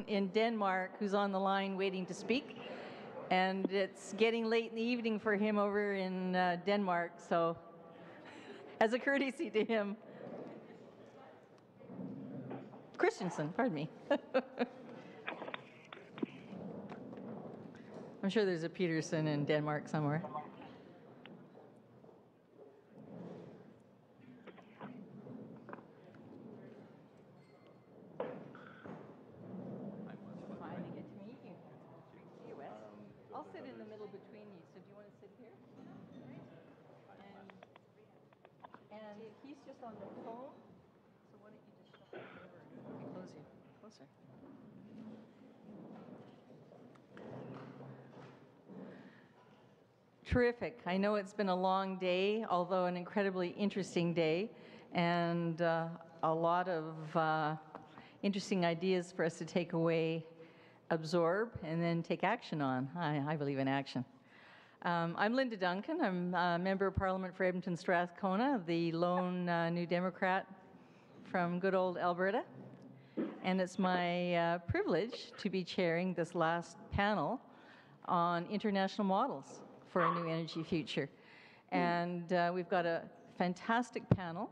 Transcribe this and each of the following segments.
in Denmark who's on the line waiting to speak, and it's getting late in the evening for him over in Denmark, so as a courtesy to him. Christensen, pardon me. I'm sure there's a Peterson in Denmark somewhere. I'll sit in the middle between you, so do you want to sit here? And he's just on the phone, so why don't you just shuffle over? Closer. Terrific. I know it's been a long day, although an incredibly interesting day, and a lot of interesting ideas for us to take away, absorb, and then take action on. I believe in action. I'm Linda Duncan. I'm a Member of Parliament for Edmonton, Strathcona, the lone New Democrat from good old Alberta. And it's my privilege to be chairing this last panel on international models for a new energy future. And we've got a fantastic panel.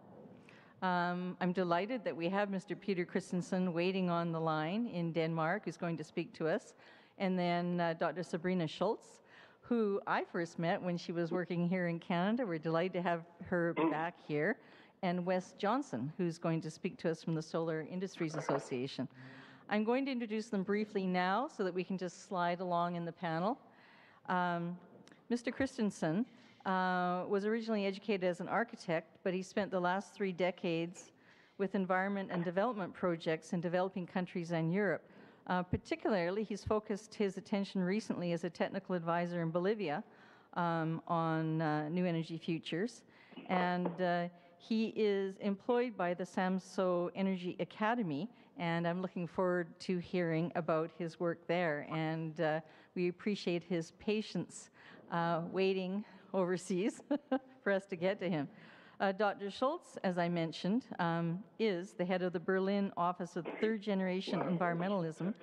I'm delighted that we have Mr. Peter Christensen waiting on the line in Denmark, who's going to speak to us, and then Dr. Sabrina Schulz, who I first met when she was working here in Canada. We're delighted to have her back here, and Wes Johnston, who's going to speak to us from the Solar Industries Association. I'm going to introduce them briefly now so that we can just slide along in the panel. Mr. Christensen was originally educated as an architect, but he spent the last 3 decades with environment and development projects in developing countries and Europe. Particularly, he's focused his attention recently as a technical advisor in Bolivia on new energy futures. And he is employed by the Samsoe Energy Academy, and I'm looking forward to hearing about his work there. And we appreciate his patience waiting overseas for us to get to him. Dr. Schulz, as I mentioned, is the head of the Berlin Office of Third Generation Environmentalism,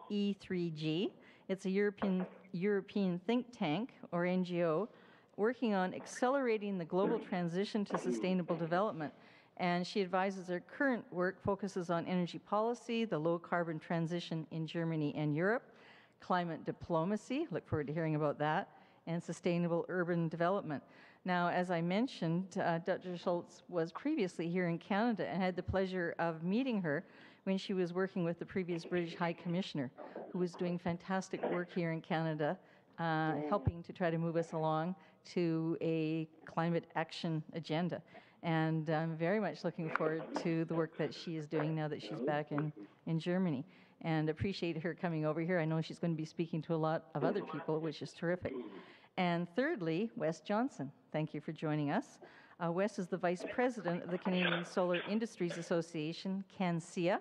E3G. It's a European think tank, or NGO, working on accelerating the global transition to sustainable development. And she advises her current work focuses on energy policy, the low-carbon transition in Germany and Europe, climate diplomacy, look forward to hearing about that, and sustainable urban development. Now, as I mentioned, Dr. Schulz was previously here in Canada and had the pleasure of meeting her when she was working with the previous British High Commissioner, who was doing fantastic work here in Canada, helping to try to move us along to a climate action agenda. And I'm very much looking forward to the work that she is doing now that she's back in Germany, and appreciate her coming over here. I know she's going to be speaking to a lot of other people, which is terrific. And thirdly, Wes Johnston. Thank you for joining us. Wes is the Vice President of the Canadian Solar Industries Association, CanSIA.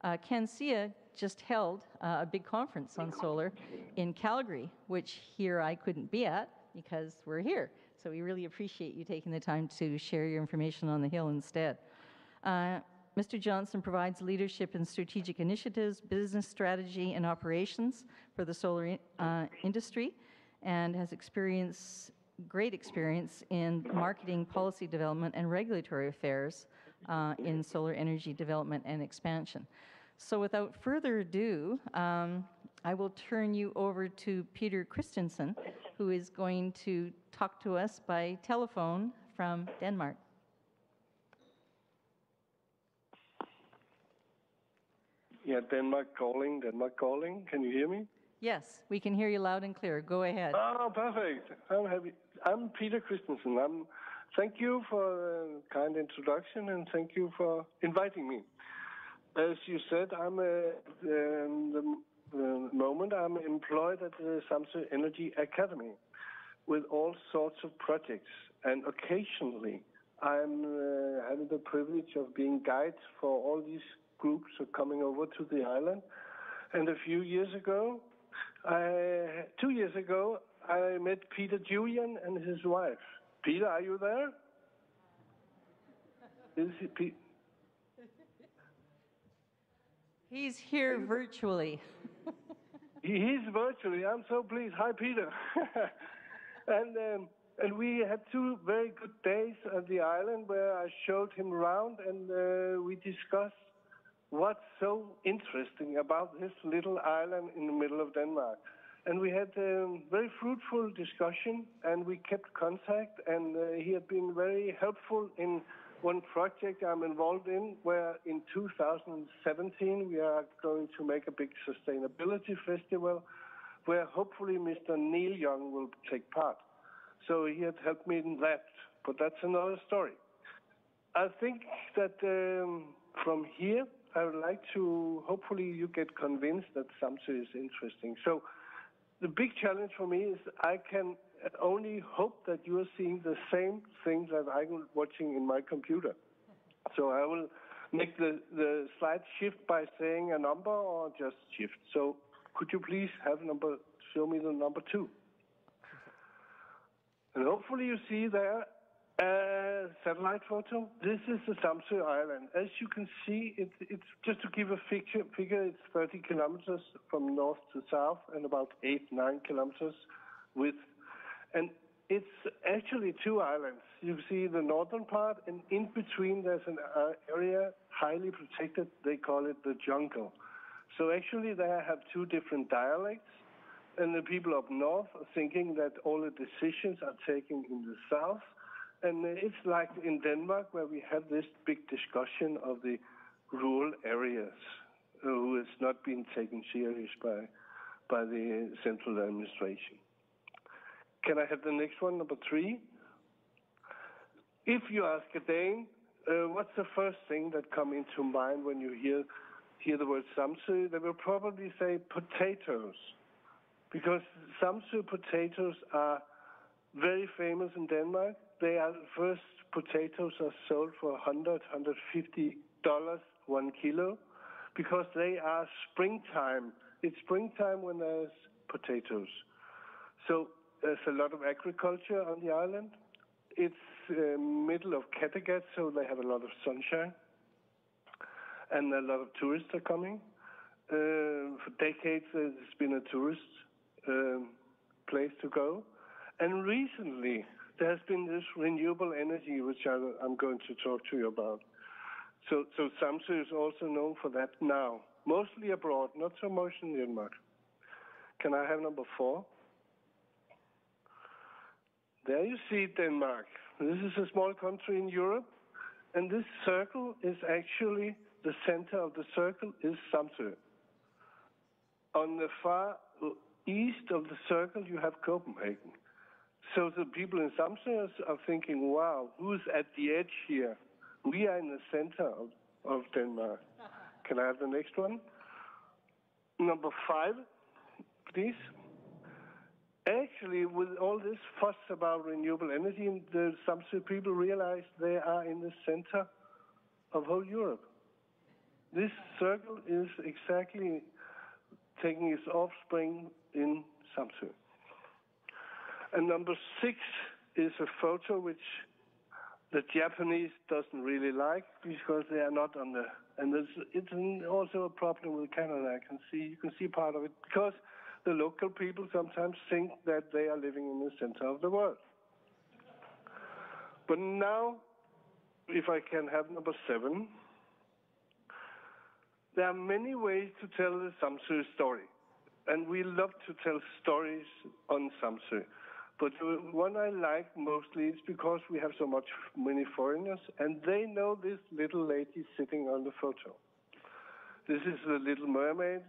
CanSIA just held a big conference on solar in Calgary, which here I couldn't be at because we're here. So we really appreciate you taking the time to share your information on the Hill instead. Mr. Johnston provides leadership in strategic initiatives, business strategy, and operations for the solar industry, and has great experience in marketing, policy development, and regulatory affairs in solar energy development and expansion. So without further ado, I will turn you over to Peter Christensen, who is going to talk to us by telephone from Denmark. Yeah, Denmark calling. Can you hear me? Yes, we can hear you loud and clear. Go ahead. Oh, perfect. I'm happy. I'm Peter Christensen. Thank you for the kind introduction, and thank you for inviting me. As you said, I'm the moment I'm employed at the Samsoe Energy Academy with all sorts of projects, and occasionally I'm having the privilege of being guide for all these groups who are coming over to the island. And a few years ago, 2 years ago, I met Julian and his wife. Peter, are you there? He's here virtually. He's virtually. I'm so pleased. Hi, Peter. And we had 2 very good days at the island where I showed him around, and we discussed what's so interesting about this little island in the middle of Denmark. And we had a very fruitful discussion, and we kept contact, and he had been very helpful in one project I'm involved in, where in 2017 we are going to make a big sustainability festival, where hopefully Mr. Neil Young will take part. So he had helped me in that, but that's another story. I think that from here, I would like to, hopefully you get convinced that Samsoe is interesting. So the big challenge for me is I can only hope that you are seeing the same thing that I'm watching in my computer. So I will make the slide shift by saying a number or just shift. So could you please show me the number 2? And hopefully you see there a satellite photo. This is the Samsoe Island. As you can see, it's just to give a figure, it's 30 kilometers from north to south and about 8-9 kilometers width. And it's actually 2 islands. You see the northern part, and in between there's an area highly protected. They call it the jungle. So actually they have 2 different dialects. And the people up north are thinking that all the decisions are taken in the south. And it's like in Denmark where we have this big discussion of the rural areas who has not been taken serious by the central administration. Can I have the next one, number 3? If you ask a Dane, what's the first thing that come into mind when you hear the word Samsoe? They will probably say potatoes. Because Samsoe potatoes are very famous in Denmark. They are first potatoes are sold for $100, $150 1 kilo, because they are springtime. It's springtime when there's potatoes. So there's a lot of agriculture on the island. It's middle of Kattegat, so they have a lot of sunshine, and a lot of tourists are coming. For decades, it's been a tourist place to go. And recently, there has been this renewable energy, which I'm going to talk to you about. So Samsoe is also known for that now, mostly abroad, not so much in Denmark. Can I have number 4? There you see Denmark. This is a small country in Europe, and this circle is actually, the center of the circle is Samsoe. On the far east of the circle, you have Copenhagen. So the people in Samsoe are thinking, wow, who's at the edge here? We are in the center of Denmark. Can I have the next one? Number 5, please. Actually, with all this fuss about renewable energy, the Samsoe people realize they are in the center of whole Europe. This circle is exactly taking its offspring in Samsoe. And number 6 is a photo which the Japanese doesn't really like because they are not on the, and it's also a problem with Canada. You can see part of it because the local people sometimes think that they are living in the center of the world. But now, if I can have number 7, there are many ways to tell the Samsoe story. And we love to tell stories on Samsoe. But the one I like mostly is because we have so many foreigners, and they know this little lady sitting on the photo. This is the Little Mermaid.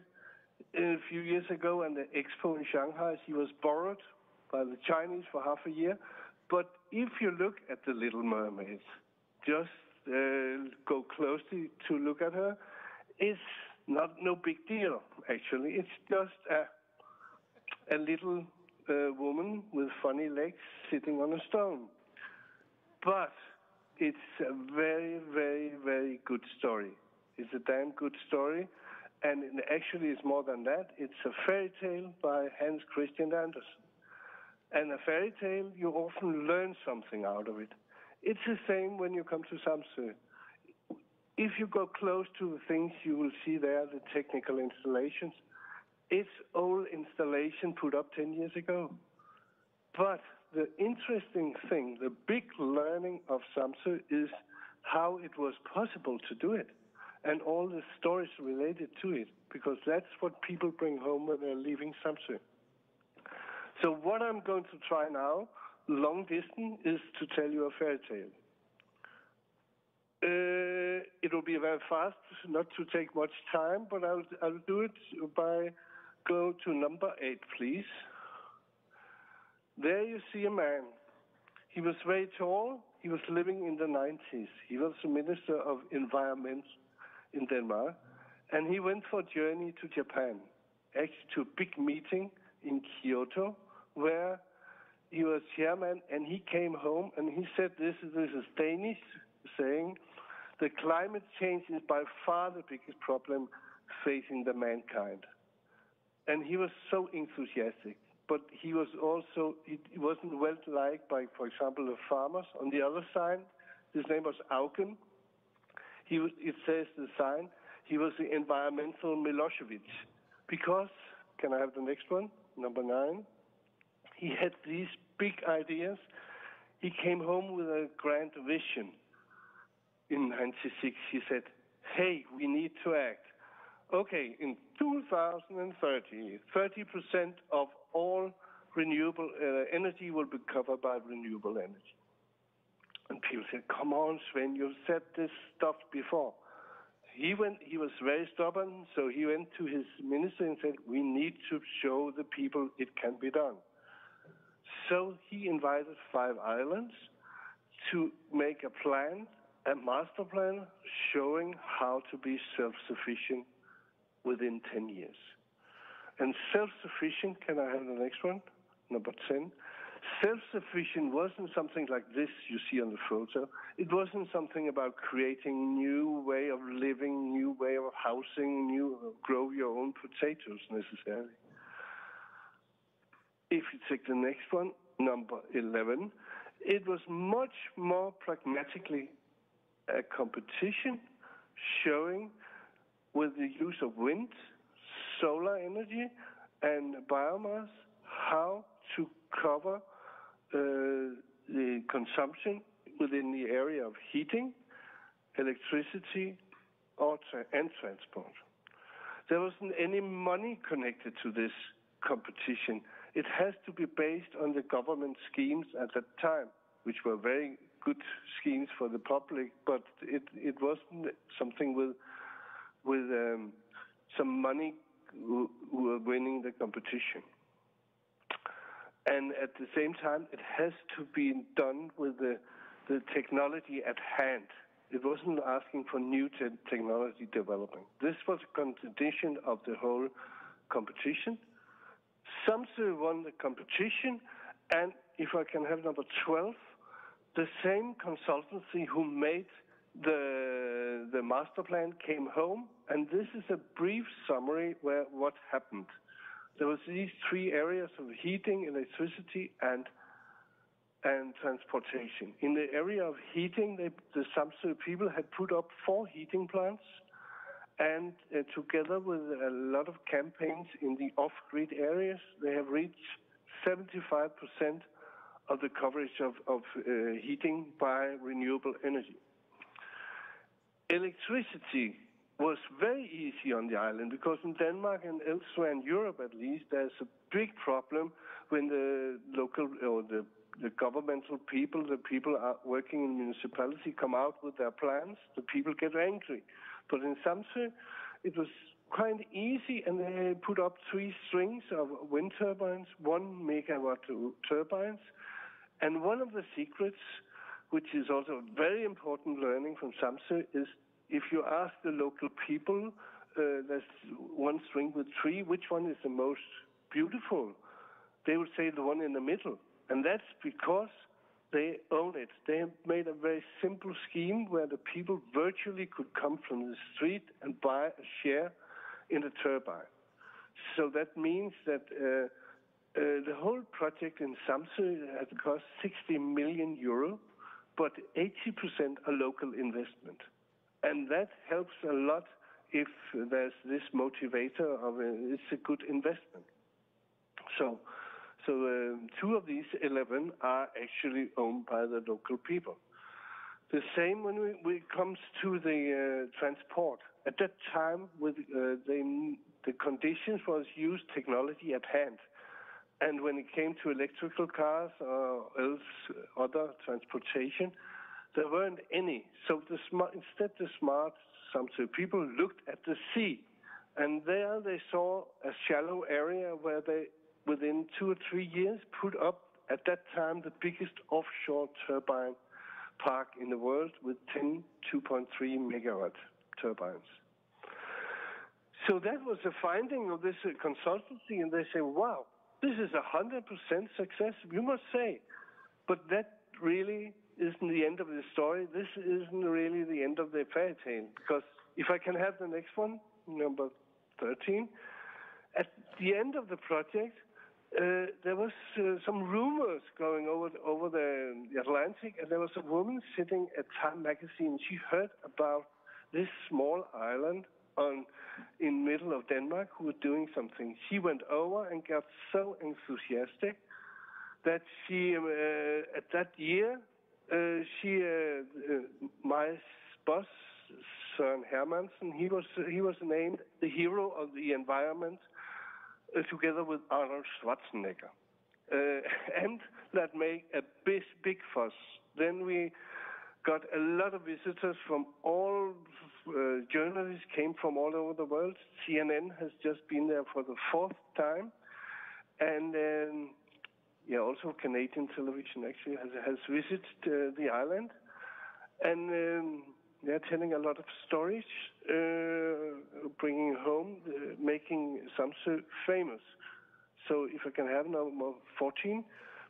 A few years ago at the expo in Shanghai, she was borrowed by the Chinese for half a year. But if you look at the Little Mermaid, just go closely to look at her, it's no big deal, actually. It's just a little woman with funny legs sitting on a stone. But it's a very, very, very good story. It's a damn good story. And actually, it's more than that. It's a fairy tale by Hans Christian Andersen. And a fairy tale, you often learn something out of it. It's the same when you come to Samsoe. if you go close to the things, you will see there the technical installations. It's old installation put up 10 years ago. But the interesting thing, the big learning of Samsoe is how it was possible to do it and all the stories related to it, because that's what people bring home when they're leaving Samsoe. So what I'm going to try now, long distance, is to tell you a fairy tale. It will be very fast, not to take much time, but I'll do it by go to number 8, please. There you see a man. He was very tall. He was living in the 90s. He was the Minister of Environment in Denmark, and he went for a journey to Japan, actually to a big meeting in Kyoto, where he was chairman, and he came home and he said, this is Danish saying, the climate change is by far the biggest problem facing the mankind. And he was so enthusiastic, but he was also, he wasn't well liked by, for example, the farmers. On the other side, his name was Auken. It says the sign, he was the environmental Milosevic. Because, can I have the next one, number 9? He had these big ideas. He came home with a grand vision. In 96, he said, hey, we need to act. Okay, in 2030, 30% of all renewable energy will be covered by renewable energy. And people said, come on, Sven, you've said this stuff before. He was very stubborn, so he went to his minister and said, we need to show the people it can be done. So he invited 5 islands to make a plan, a master plan, showing how to be self-sufficient within 10 years. And self-sufficient, can I have the next one? Number 10. Self-sufficient wasn't something like this you see on the photo. It wasn't something about creating new way of living, new way of housing, grow your own potatoes necessarily. If you take the next one, number 11, it was much more pragmatically a competition showing with the use of wind, solar energy, and biomass, how to cover the consumption within the area of heating, electricity, and transport. There wasn't any money connected to this competition. It has to be based on the government schemes at that time, which were very good schemes for the public, but it wasn't something with some money who were winning the competition. And at the same time, it has to be done with the technology at hand. It wasn't asking for new technology development. This was a condition of the whole competition. Samsoe won the competition, and if I can have number 12, the same consultancy who made the master plan came home, and this is a brief summary where what happened. There was these 3 areas of heating, electricity, and transportation. In the area of heating, the Samsoe people had put up 4 heating plants, and together with a lot of campaigns in the off-grid areas, they have reached 75% of the coverage of heating by renewable energy. Electricity was very easy on the island because in Denmark and elsewhere in Europe at least, there's a big problem when the local or the governmental people, the people are working in municipality come out with their plans, the people get angry. But in Samsoe, it was quite easy, and they put up 3 strings of wind turbines, 1 megawatt turbines. And one of the secrets, which is also a very important learning from Samsoe, is if you ask the local people, there's 1 string with 3, which one is the most beautiful? They would say the one in the middle. And that's because they own it. They have made a very simple scheme where the people virtually could come from the street and buy a share in the turbine. So that means that the whole project in Samsoe has cost 60 million euro, but 80% are local investment. And that helps a lot if there's this motivator of it's a good investment. So 2 of these 11 are actually owned by the local people. The same when it comes to the transport. At that time, with the conditions was use technology at hand. And when it came to electrical cars or else other transportation, there weren't any. So instead the smart Samsoe people looked at the sea. And there they saw a shallow area where they, within 2 or 3 years, put up, at that time, the biggest offshore turbine park in the world with 10 2.3 megawatt turbines. So that was a finding of this consultancy, and they say, wow, this is 100% success, you must say. But that really isn't the end of the story. This isn't really the end of the fairy tale, because if I can have the next one, number 13, at the end of the project, there was some rumors going over the Atlantic, and there was a woman sitting at Time magazine. She heard about this small island in middle of Denmark who was doing something. She went over and got so enthusiastic that she, at that year, my boss, Søren Hermansen, he was named the hero of the environment, together with Arnold Schwarzenegger. And that made a big fuss. Then we got a lot of visitors from all, journalists came from all over the world. CNN has just been there for the 4th time. And also Canadian television actually has visited the island. And they're telling a lot of stories, bringing home, making Samsoe famous. So if I can have number 14,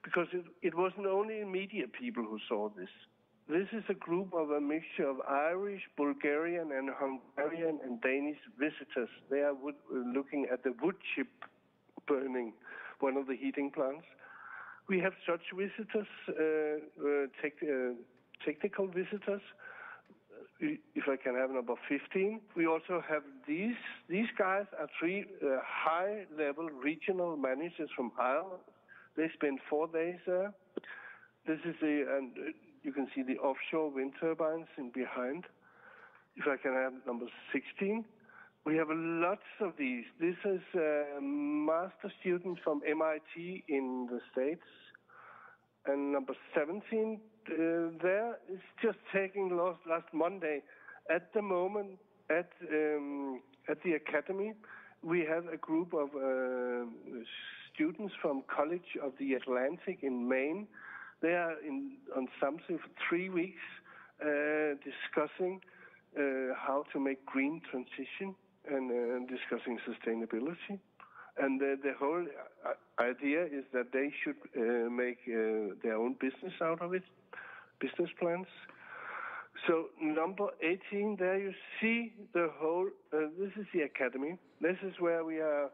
because it wasn't only media people who saw this. This is a group of a mixture of Irish, Bulgarian, and Hungarian and Danish visitors. They are looking at the wood chip burning, one of the heating plants. We have such visitors, technical visitors. If I can have number 15, we also have these guys are 3 high-level regional managers from Ireland. They spend 4 days there. This is and you can see the offshore wind turbines in behind. If I can have number 16, we have lots of these. This is a master student from MIT in the States. And number 17, there is just taking last Monday. At the moment, at the academy, we have a group of students from College of the Atlantic in Maine. They are on Samsoe for 3 weeks, discussing how to make green transition and discussing sustainability. And the whole idea is that they should make their own business out of it, business plans. So number 18, there you see the whole, this is the academy. This is where we are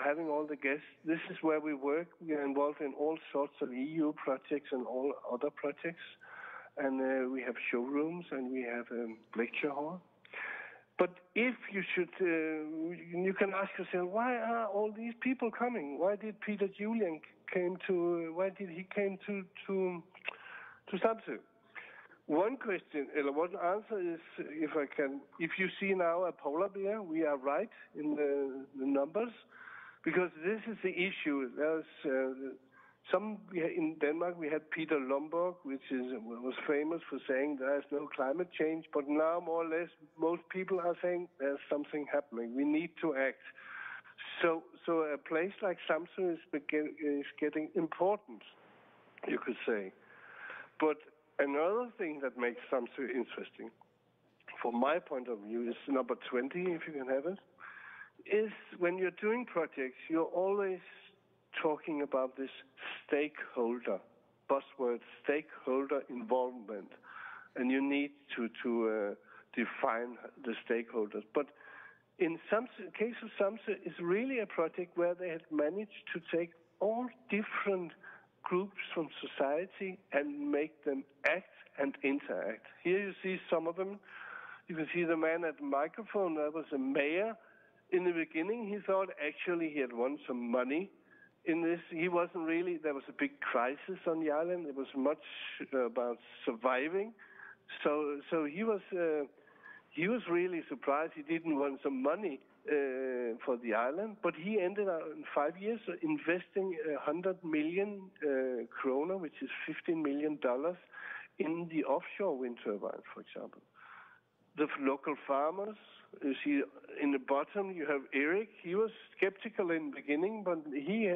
having all the guests. This is where we work. We are involved in all sorts of EU projects and all other projects. And we have showrooms and we have a lecture hall. But if you should, you can ask yourself, why are all these people coming? Why did Julian came to Samsoe? One question, or one answer is, if you see now a polar bear, we are right in the numbers, because this is the issue. There's in Denmark we had Peter Lomborg, which was famous for saying there is no climate change, but now more or less most people are saying there's something happening. We need to act. So a place like Samsoe is getting important, you could say. But another thing that makes Samsoe interesting, from my point of view, is number 20, if you can have it, is when you're doing projects, you're always talking about this stakeholder, buzzword, stakeholder involvement, and you need to define the stakeholders. But in case of Samsoe, it's really a project where they had managed to take all different groups from society and make them act and interact. Here you see some of them. You can see the man at the microphone, that was a mayor. In the beginning, he thought actually he had won some money in this. He wasn't really, there was a big crisis on the island. It was much about surviving. So he was really surprised he didn't win some money for the island, but he ended up in 5 years investing 100 million kroner, which is $15 million, in the offshore wind turbine, for example. The local farmers, you see in the bottom you have Eric. He was skeptical in the beginning, but he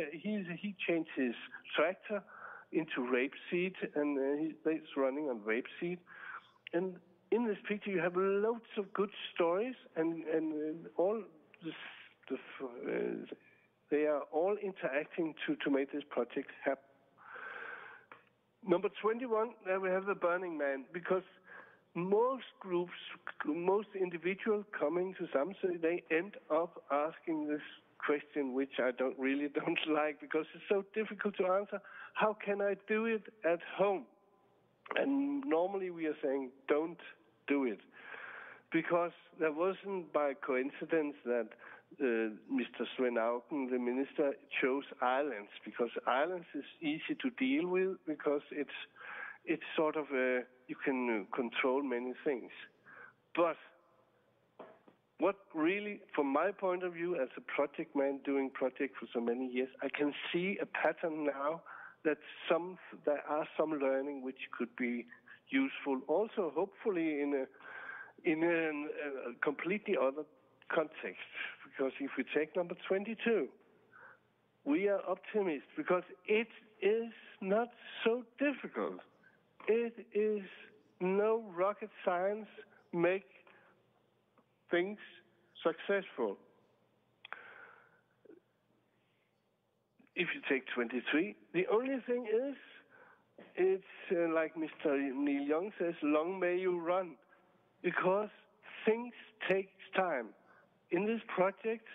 changed his tractor into rapeseed, and he's running on rapeseed. And in this picture, you have loads of good stories, and all they are all interacting to make this project happen. Number 21, there we have the Burning Man, because most groups, most individuals coming to Samsoe, they end up asking this question, which I don't like, because it's so difficult to answer. How can I do it at home? And normally we are saying, don't do it. Because there wasn't by coincidence that Mr. Svend Auken, the minister, chose islands, because islands is easy to deal with, because it's sort of you can control many things. But what really, from my point of view as a project man doing projects for so many years, I can see a pattern now that there are some learning which could be useful, also hopefully in a completely other context. Because if we take number 22, we are optimists because it is not so difficult. It is no rocket science make things successful. If you take 23, the only thing is, it's like Mr. Neil Young says, long may you run, because things take time. In this project,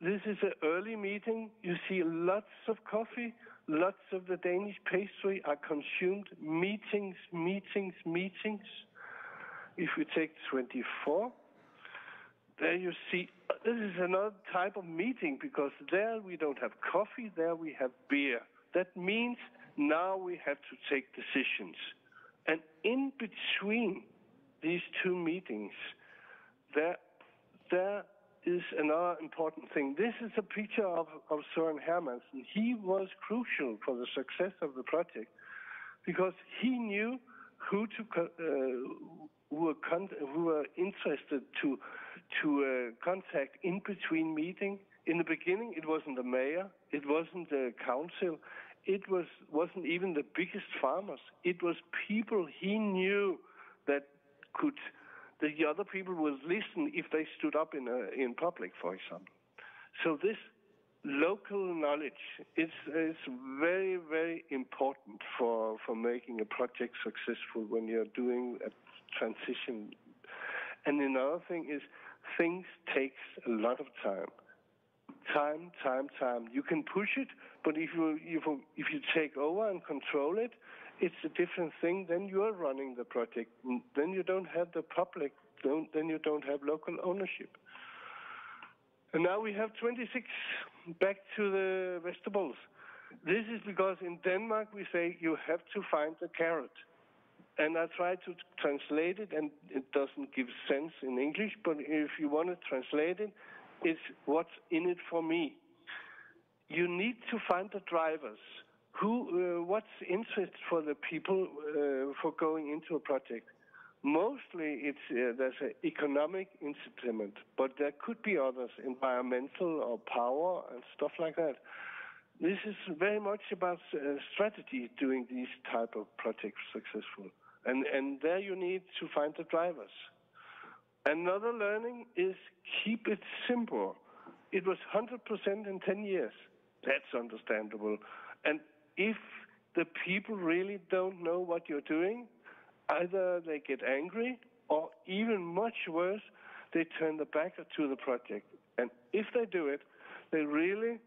this is an early meeting. You see lots of coffee, lots of the Danish pastry are consumed, meetings. If we take 24, there you see, this is another type of meeting, because there we don't have coffee, there we have beer. That means now we have to take decisions. And in between these two meetings, there is another important thing. This is a picture of Søren Hermansen. He was crucial for the success of the project, because he knew who were interested to contact in between meeting. In the beginning, it wasn't the mayor, it wasn't the council, it wasn't even the biggest farmers. It was people he knew that the other people would listen if they stood up in public, for example. So this local knowledge is very, very important for making a project successful when you're doing a transition. And another thing is, things takes a lot of time. Time. You can push it, but if you take over and control it, it's a different thing. Then you are running the project. Then you don't have the public. Then you don't have local ownership. And now we have 26. Back to the vegetables. This is because in Denmark we say you have to find the carrot. And I try to translate it, and it doesn't give sense in English, but if you want to translate it, it's what's in it for me. You need to find the drivers. What's interest for the people for going into a project? Mostly there's an economic incentive, but there could be others, environmental or power and stuff like that. This is very much about strategy doing these type of projects successful. And there you need to find the drivers. Another learning is keep it simple. It was 100% in 10 years. That's understandable. And if the people really don't know what you're doing, either they get angry or even much worse, they turn their back to the project. And if they do it, they really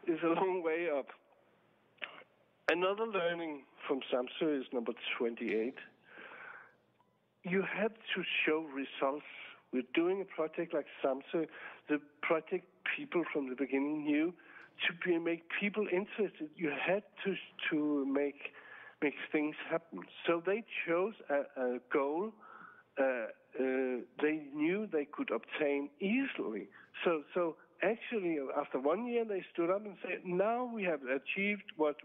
is a long way up. Another learning from Samsoe is number 28. you had to show results. We're doing a project like Samsoe. The project people from the beginning knew to make people interested. You had to make things happen. So they chose a goal they knew they could obtain easily. So actually, after 1 year, they stood up and said, now we have achieved what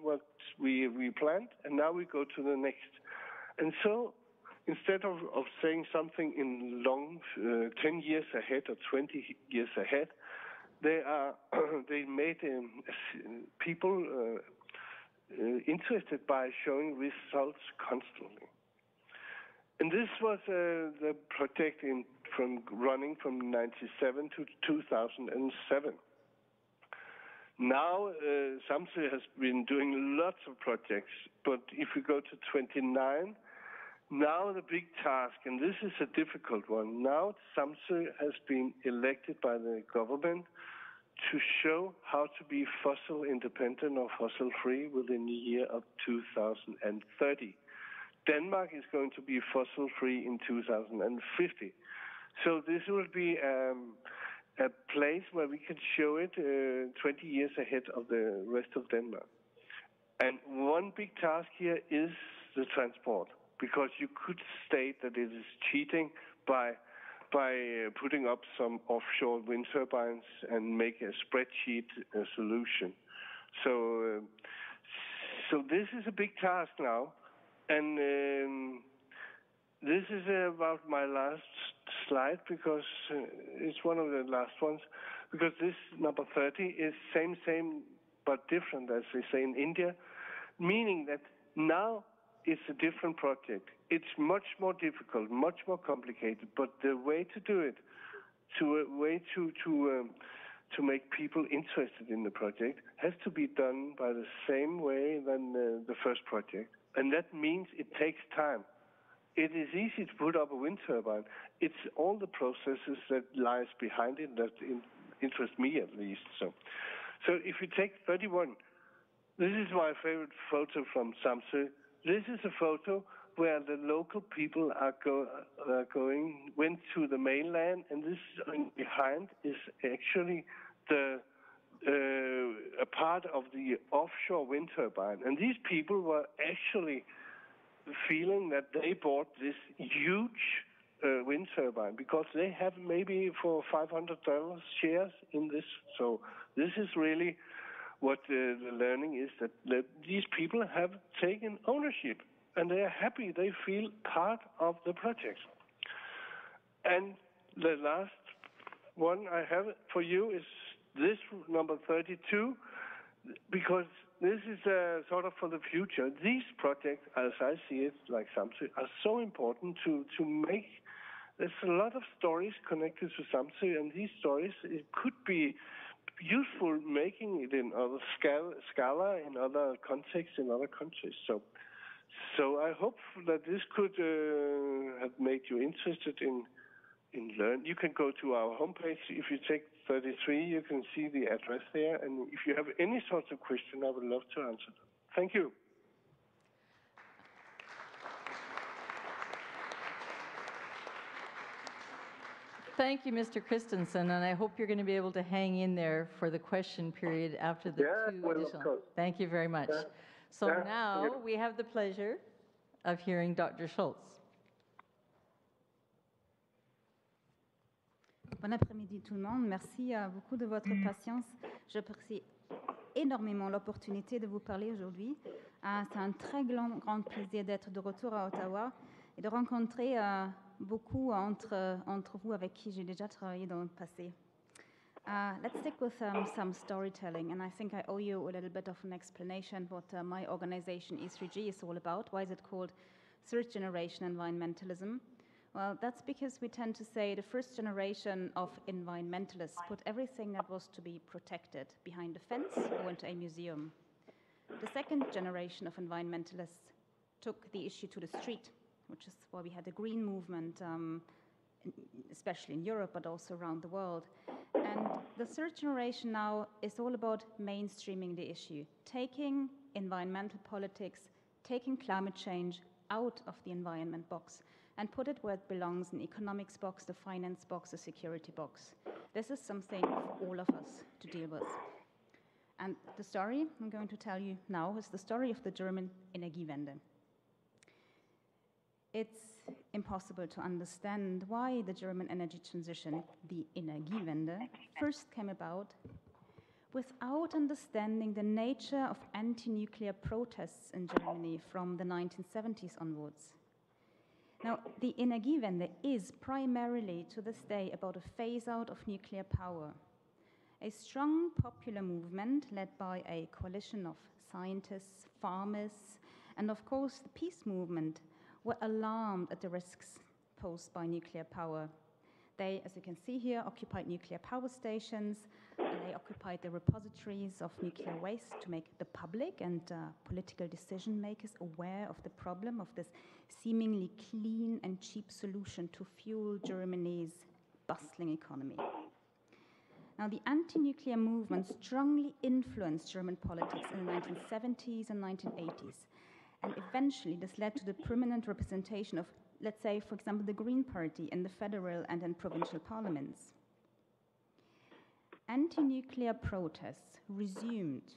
we planned, and now we go to the next. And so instead of saying something in long 10 years ahead or 20 years ahead, they made people interested by showing results constantly. And this was the project running from 1997 to 2007. Now, Samsoe has been doing lots of projects, but if we go to 29, now the big task, and this is a difficult one, now Samsoe has been elected by the government to show how to be fossil independent or fossil free within the year of 2030. Denmark is going to be fossil free in 2050. So this will be a place where we can show it 20 years ahead of the rest of Denmark. And one big task here is the transport, because you could state that it is cheating by putting up some offshore wind turbines and make a spreadsheet solution. So this is a big task now. And this is about my last slide, because it's one of the last ones, because this number 30 is same, but different, as they say in India, meaning that now it's a different project. It's much more difficult, much more complicated, but the way to do it, to make people interested in the project, has to be done by the same way than the first project. And that means it takes time. It is easy to put up a wind turbine. It's all the processes that lies behind it that interest me, at least. So if you take 31, this is my favorite photo from Samsoe. This is a photo where the local people went to the mainland, and this behind is actually a part of the offshore wind turbine. And these people were actually feeling that they bought this huge wind turbine because they have maybe for $500 shares in this. So this is really what the learning is, that these people have taken ownership and they are happy. They feel part of the project. And the last one I have for you is this number 32, because this is sort of for the future. These projects, as I see it, like Samsoe, are so important to make. There's a lot of stories connected to Samsoe, and these stories, it could be useful making it in other scala, in other contexts, in other countries. So I hope that this could have made you interested in learn. You can go to our homepage. If you take 33, you can see the address there. And if you have any sorts of question, I would love to answer them. Thank you. Thank you, Mr. Christensen, and I hope you're going to be able to hang in there for the question period after the two additional. Thank you very much. So now we have the pleasure of hearing Dr. Schulz. Bon après-midi tout le monde. Merci beaucoup de votre patience. J'apprécie énormément l'opportunité de vous parler aujourd'hui. C'est un très grand plaisir d'être de retour à Ottawa et de rencontrer beaucoup entre vous avec qui j'ai déjà travaillé dans le passé. Let's stick with some storytelling, and I think I owe you a little bit of an explanation what my organization E3G is all about. Why is it called third generation environmentalism? Well, that's because we tend to say the first generation of environmentalists put everything that was to be protected behind a fence or into a museum. The second generation of environmentalists took the issue to the street, which is why we had the green movement, especially in Europe, but also around the world. And the third generation now is all about mainstreaming the issue, taking environmental politics, taking climate change out of the environment box, and put it where it belongs, in the economics box, the finance box, the security box. This is something for all of us to deal with. And the story I'm going to tell you now is the story of the German Energiewende. It's impossible to understand why the German energy transition, the Energiewende, first came about without understanding the nature of anti-nuclear protests in Germany from the 1970s onwards. Now, the Energiewende is primarily, to this day, about a phase-out of nuclear power. A strong popular movement led by a coalition of scientists, farmers, and of course the peace movement were alarmed at the risks posed by nuclear power. They, as you can see here, occupied nuclear power stations, and they occupied the repositories of nuclear waste to make the public and political decision makers aware of the problem of this seemingly clean and cheap solution to fuel Germany's bustling economy. Now, the anti-nuclear movement strongly influenced German politics in the 1970s and 1980s, and eventually this led to the permanent representation of, let's say, for example, the Green Party in the federal and in provincial parliaments. Anti-nuclear protests resumed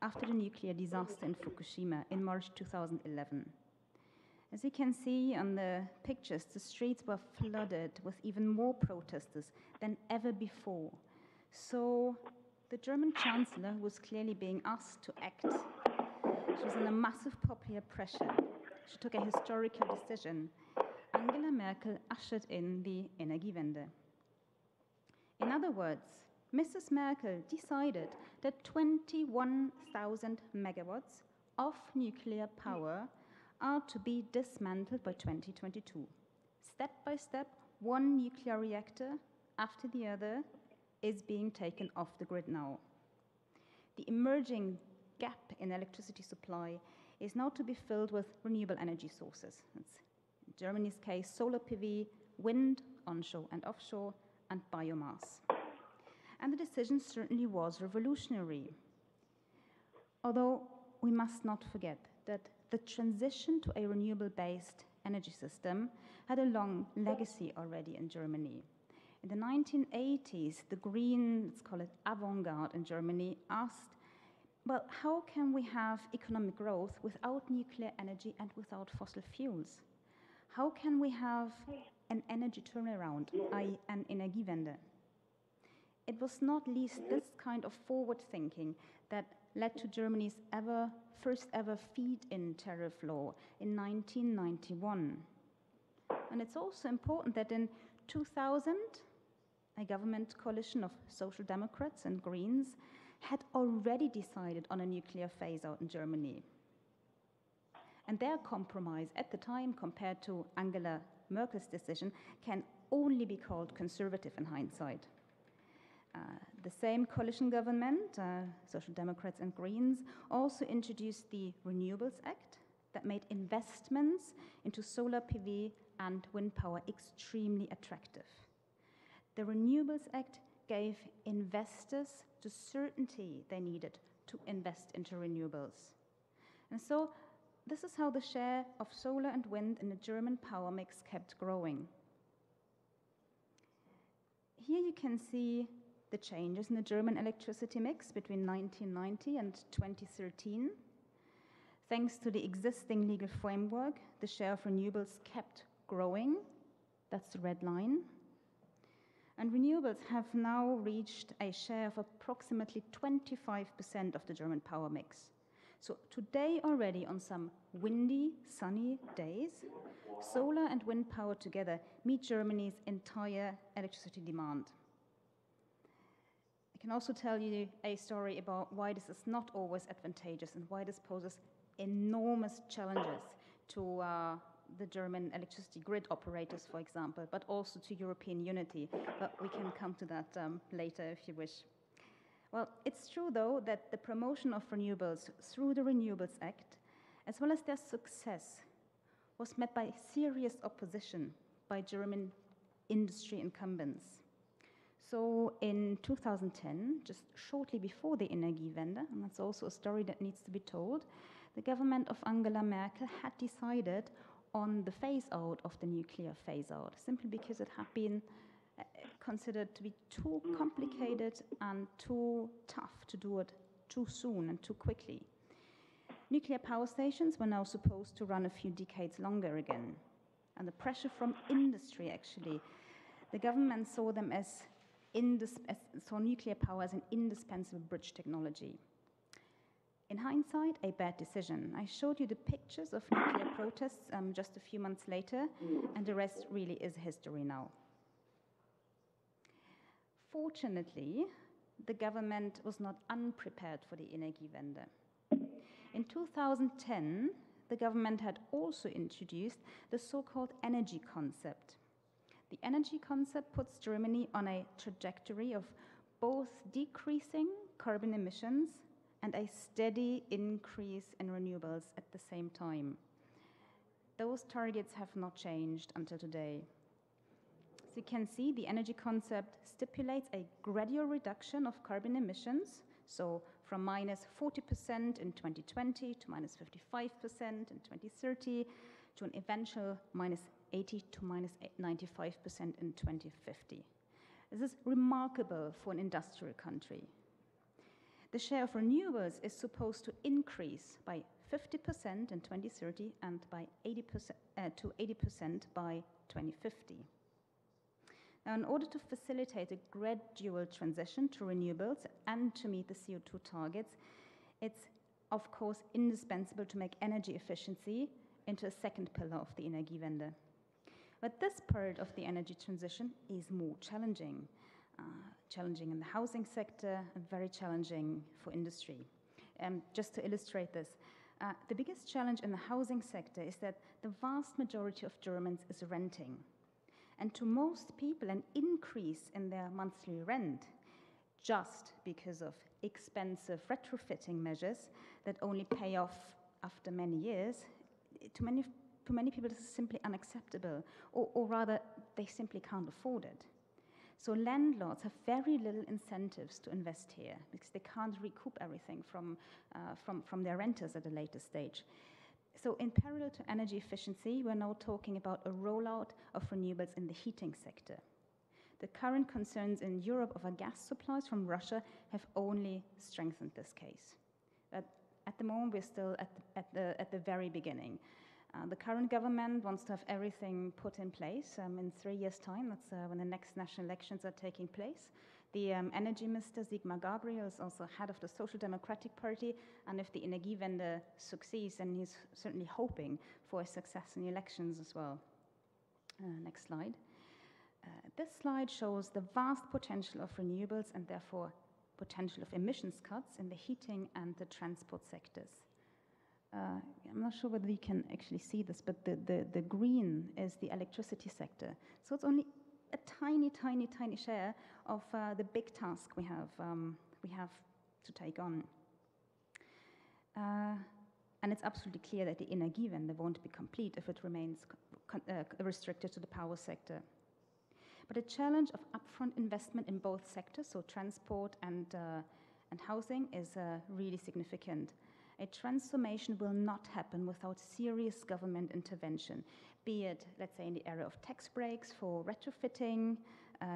after the nuclear disaster in Fukushima in March 2011. As you can see on the pictures, the streets were flooded with even more protesters than ever before. So the German chancellor was clearly being asked to act. She was under massive popular pressure. She took a historical decision. Angela Merkel ushered in the Energiewende. In other words, Mrs. Merkel decided that 21,000 megawatts of nuclear power are to be dismantled by 2022. Step by step, one nuclear reactor after the other is being taken off the grid now. The emerging gap in electricity supply is now to be filled with renewable energy sources. It's, in Germany's case, solar PV, wind, onshore and offshore, and biomass. And the decision certainly was revolutionary. Although we must not forget that the transition to a renewable-based energy system had a long legacy already in Germany. In the 1980s, the green, let's call it avant-garde in Germany, asked, well, how can we have economic growth without nuclear energy and without fossil fuels? How can we have an energy turnaround, i.e. an Energiewende? It was not least this kind of forward thinking that led to Germany's first ever feed-in tariff law in 1991. And it's also important that in 2000, a government coalition of Social Democrats and Greens had already decided on a nuclear phase-out in Germany. And their compromise at the time, compared to Angela Merkel's decision, can only be called conservative in hindsight. The same coalition government, Social Democrats and Greens, also introduced the Renewables Act that made investments into solar PV and wind power extremely attractive. The Renewables Act gave investors the certainty they needed to invest into renewables. And so this is how the share of solar and wind in the German power mix kept growing. Here you can see the changes in the German electricity mix between 1990 and 2013. Thanks to the existing legal framework, the share of renewables kept growing. That's the red line. And renewables have now reached a share of approximately 25% of the German power mix. So today already, on some windy, sunny days, solar and wind power together meet Germany's entire electricity demand. I can also tell you a story about why this is not always advantageous and why this poses enormous challenges to the German electricity grid operators, for example, but also to European unity. But we can come to that later if you wish. Well, it's true, though, that the promotion of renewables through the Renewables Act, as well as their success, was met by serious opposition by German industry incumbents. So in 2010, just shortly before the Energiewende, and that's also a story that needs to be told, the government of Angela Merkel had decided on the phase-out of the nuclear phase-out, simply because it had been considered to be too complicated and too tough to do it too soon and too quickly. Nuclear power stations were now supposed to run a few decades longer again. And the pressure from industry, actually, the government saw them saw nuclear power as an indispensable bridge technology. In hindsight, a bad decision. I showed you the pictures of nuclear protests just a few months later, and the rest really is history now. Fortunately, the government was not unprepared for the Energiewende. In 2010, the government had also introduced the so-called energy concept. The energy concept puts Germany on a trajectory of both decreasing carbon emissions and a steady increase in renewables at the same time. Those targets have not changed until today. So you can see the energy concept stipulates a gradual reduction of carbon emissions, so from minus 40% in 2020 to minus 55% in 2030 to an eventual minus 80 to minus 95% in 2050. This is remarkable for an industrial country. The share of renewables is supposed to increase by 50% in 2030 and by 80% by 2050. Now, in order to facilitate a gradual transition to renewables and to meet the CO2 targets, it's of course indispensable to make energy efficiency into a second pillar of the Energiewende. But this part of the energy transition is more challenging. Challenging in the housing sector and very challenging for industry. Just to illustrate this, the biggest challenge in the housing sector is that the vast majority of Germans is renting. And to most people, an increase in their monthly rent, just because of expensive retrofitting measures that only pay off after many years, to many people this is simply unacceptable, or rather, they simply can't afford it. So landlords have very little incentives to invest here because they can't recoup everything from their renters at a later stage. So in parallel to energy efficiency, we're now talking about a rollout of renewables in the heating sector. The current concerns in Europe over gas supplies from Russia have only strengthened this case. But at the moment, we're still at the very beginning. The current government wants to have everything put in place in 3 years' time. That's when the next national elections are taking place. The energy minister, Sigmar Gabriel, is also head of the Social Democratic Party, and if the Energiewende succeeds, then he's certainly hoping for a success in the elections as well. Next slide. This slide shows the vast potential of renewables and therefore potential of emissions cuts in the heating and the transport sectors. I'm not sure whether you can actually see this, but the green is the electricity sector. So it's only a tiny, tiny, tiny share of the big task we have to take on. And it's absolutely clear that the Energiewende won't be complete if it remains restricted to the power sector. But a challenge of upfront investment in both sectors, so transport and housing, is really significant. A transformation will not happen without serious government intervention, be it, let's say, in the area of tax breaks for retrofitting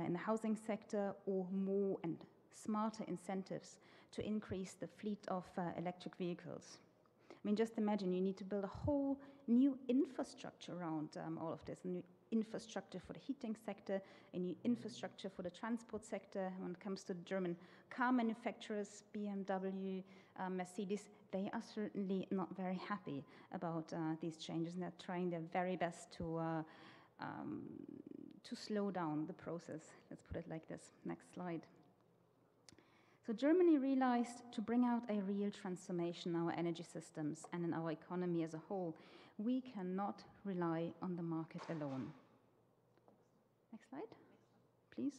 in the housing sector, or more and smarter incentives to increase the fleet of electric vehicles. I mean, just imagine you need to build a whole new infrastructure around all of this, a new infrastructure for the heating sector, a new infrastructure for the transport sector. When it comes to the German car manufacturers, BMW, Mercedes, they are certainly not very happy about these changes, and they're trying their very best to slow down the process. Let's put it like this. Next slide. So Germany realized to bring out a real transformation in our energy systems and in our economy as a whole, we cannot rely on the market alone. Next slide, please.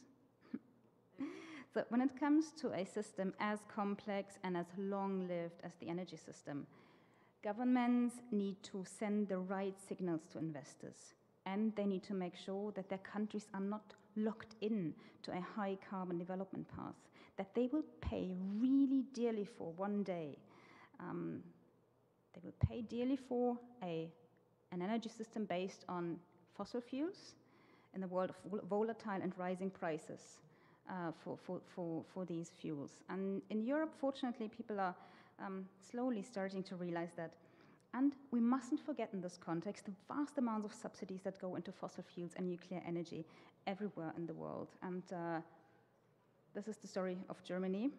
So when it comes to a system as complex and as long-lived as the energy system, governments need to send the right signals to investors, and they need to make sure that their countries are not locked in to a high carbon development path, that they will pay really dearly for one day. They will pay dearly for a an energy system based on fossil fuels in the world of volatile and rising prices for these fuels. And in Europe, fortunately, people are slowly starting to realize that. And we mustn't forget in this context the vast amounts of subsidies that go into fossil fuels and nuclear energy everywhere in the world. And this is the story of Germany.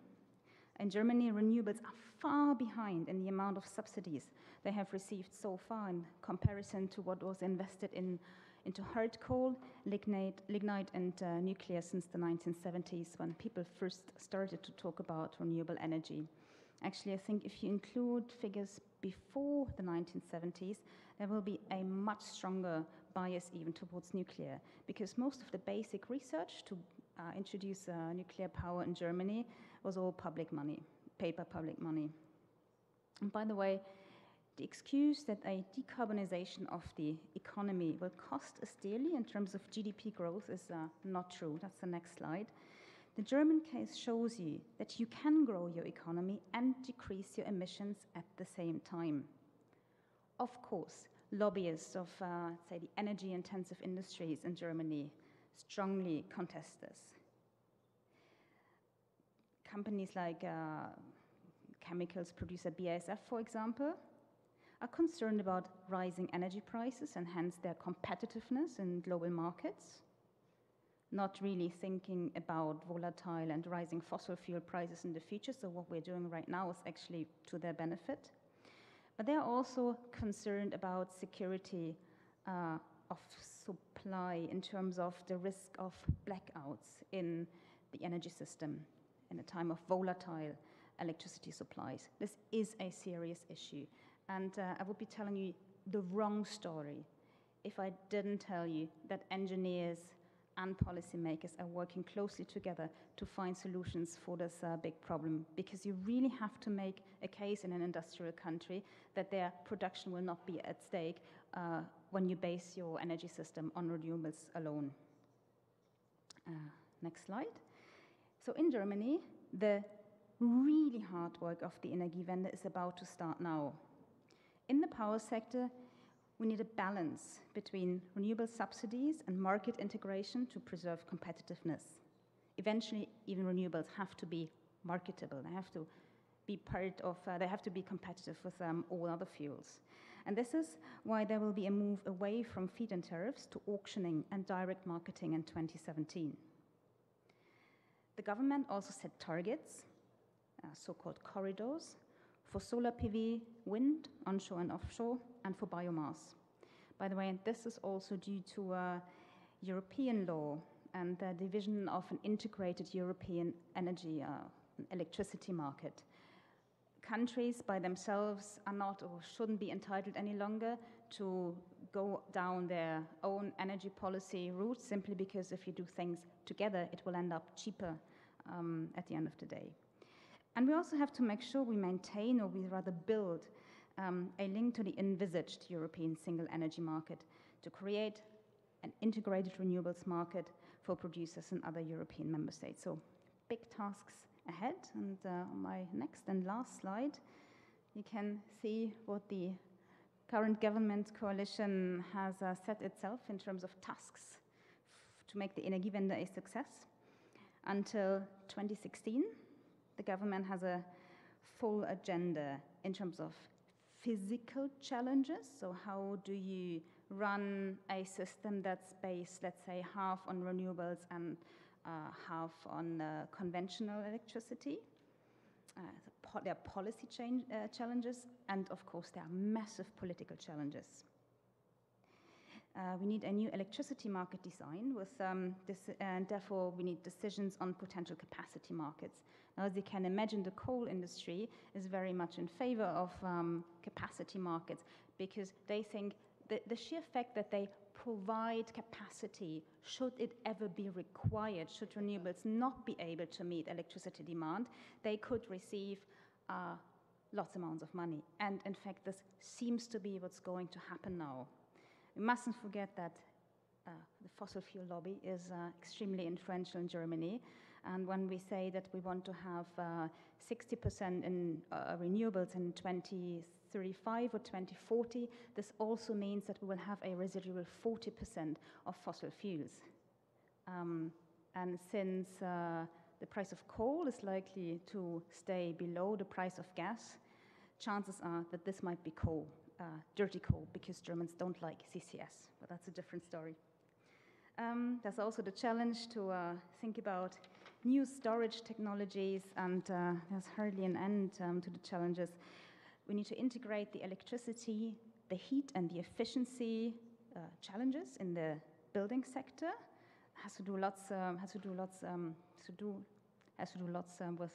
In Germany, renewables are far behind in the amount of subsidies they have received so far in comparison to what was invested into hard coal, lignite and nuclear since the 1970s, when people first started to talk about renewable energy. Actually, I think if you include figures before the 1970s, there will be a much stronger bias even towards nuclear, because most of the basic research to introduce nuclear power in Germany was all public money, paper public money. And by the way, the excuse that a decarbonization of the economy will cost us dearly in terms of GDP growth is not true. That's the next slide. The German case shows you that you can grow your economy and decrease your emissions at the same time. Of course, lobbyists of, say, the energy-intensive industries in Germany strongly contest this. Companies like chemicals producer BASF, for example, are concerned about rising energy prices and hence their competitiveness in global markets, not really thinking about volatile and rising fossil fuel prices in the future. So what we're doing right now is actually to their benefit. But they're also concerned about security of supply in terms of the risk of blackouts in the energy system in a time of volatile electricity supplies. This is a serious issue. And I would be telling you the wrong story if I didn't tell you that engineers and policymakers are working closely together to find solutions for this big problem, because you really have to make a case in an industrial country that their production will not be at stake when you base your energy system on renewables alone. Next slide. So in Germany, the really hard work of the Energiewende is about to start now. In the power sector, we need a balance between renewable subsidies and market integration to preserve competitiveness. Eventually, even renewables have to be marketable. They have to be part of, they have to be competitive with all other fuels. And this is why there will be a move away from feed-in tariffs to auctioning and direct marketing in 2017. The government also set targets, so-called corridors, for solar PV, wind, onshore and offshore, and for biomass. By the way, this is also due to European law and the division of an integrated European energy, electricity market. Countries by themselves are not or shouldn't be entitled any longer to go down their own energy policy route, simply because if you do things together, it will end up cheaper at the end of the day. And we also have to make sure we maintain, or we rather build, a link to the envisaged European single energy market to create an integrated renewables market for producers in other European member states. So big tasks ahead. And on my next and last slide, you can see what the current government coalition has set itself in terms of tasks to make the Energiewende a success. Until 2016, the government has a full agenda in terms of physical challenges. So how do you run a system that's based, let's say, half on renewables and half on conventional electricity? There are policy challenges, and of course there are massive political challenges. We need a new electricity market design with and therefore we need decisions on potential capacity markets. Now, as you can imagine, the coal industry is very much in favor of capacity markets, because they think the sheer fact that they provide capacity, should it ever be required, should renewables not be able to meet electricity demand, they could receive lots amounts of money. And in fact, this seems to be what's going to happen now. We mustn't forget that the fossil fuel lobby is extremely influential in Germany. And when we say that we want to have 60% in renewables in 2030, 2035 or 2040, this also means that we will have a residual 40% of fossil fuels. And since the price of coal is likely to stay below the price of gas, chances are that this might be coal, dirty coal, because Germans don't like CCS, but that's a different story. There's also the challenge to think about new storage technologies, and there's hardly an end to the challenges. We need to integrate the electricity, the heat, and the efficiency challenges in the building sector. Has to do lots with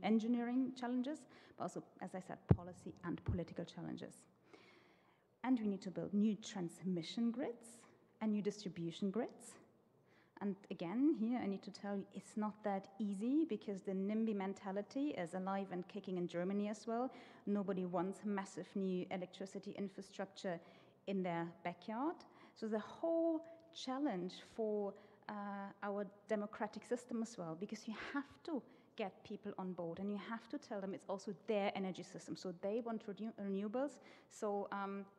engineering challenges, but also, as I said, policy and political challenges. And we need to build new transmission grids and new distribution grids. And again, here I need to tell you, it's not that easy because the NIMBY mentality is alive and kicking in Germany as well. Nobody wants massive new electricity infrastructure in their backyard. So the whole challenge for our democratic system as well, because you have to get people on board and you have to tell them it's also their energy system. So they want renewables, so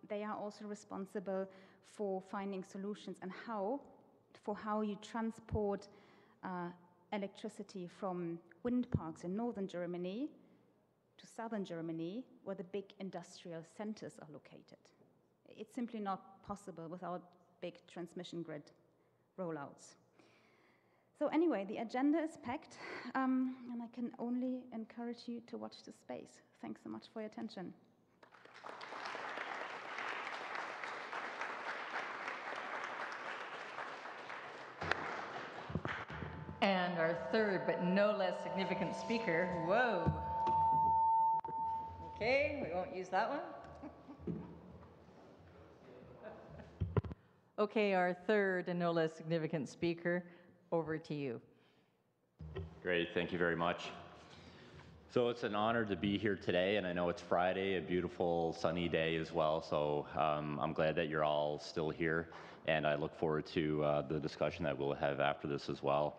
they are also responsible for finding solutions and how you transport electricity from wind parks in northern Germany to southern Germany, where the big industrial centers are located. It's simply not possible without big transmission grid rollouts. So anyway, the agenda is packed, and I can only encourage you to watch the space. Thanks so much for your attention. And our third, but no less significant speaker, whoa. Okay, we won't use that one. Okay, our third and no less significant speaker, over to you. Great, thank you very much. So it's an honor to be here today, and I know it's Friday, a beautiful sunny day as well, so I'm glad that you're all still here, and I look forward to the discussion that we'll have after this as well.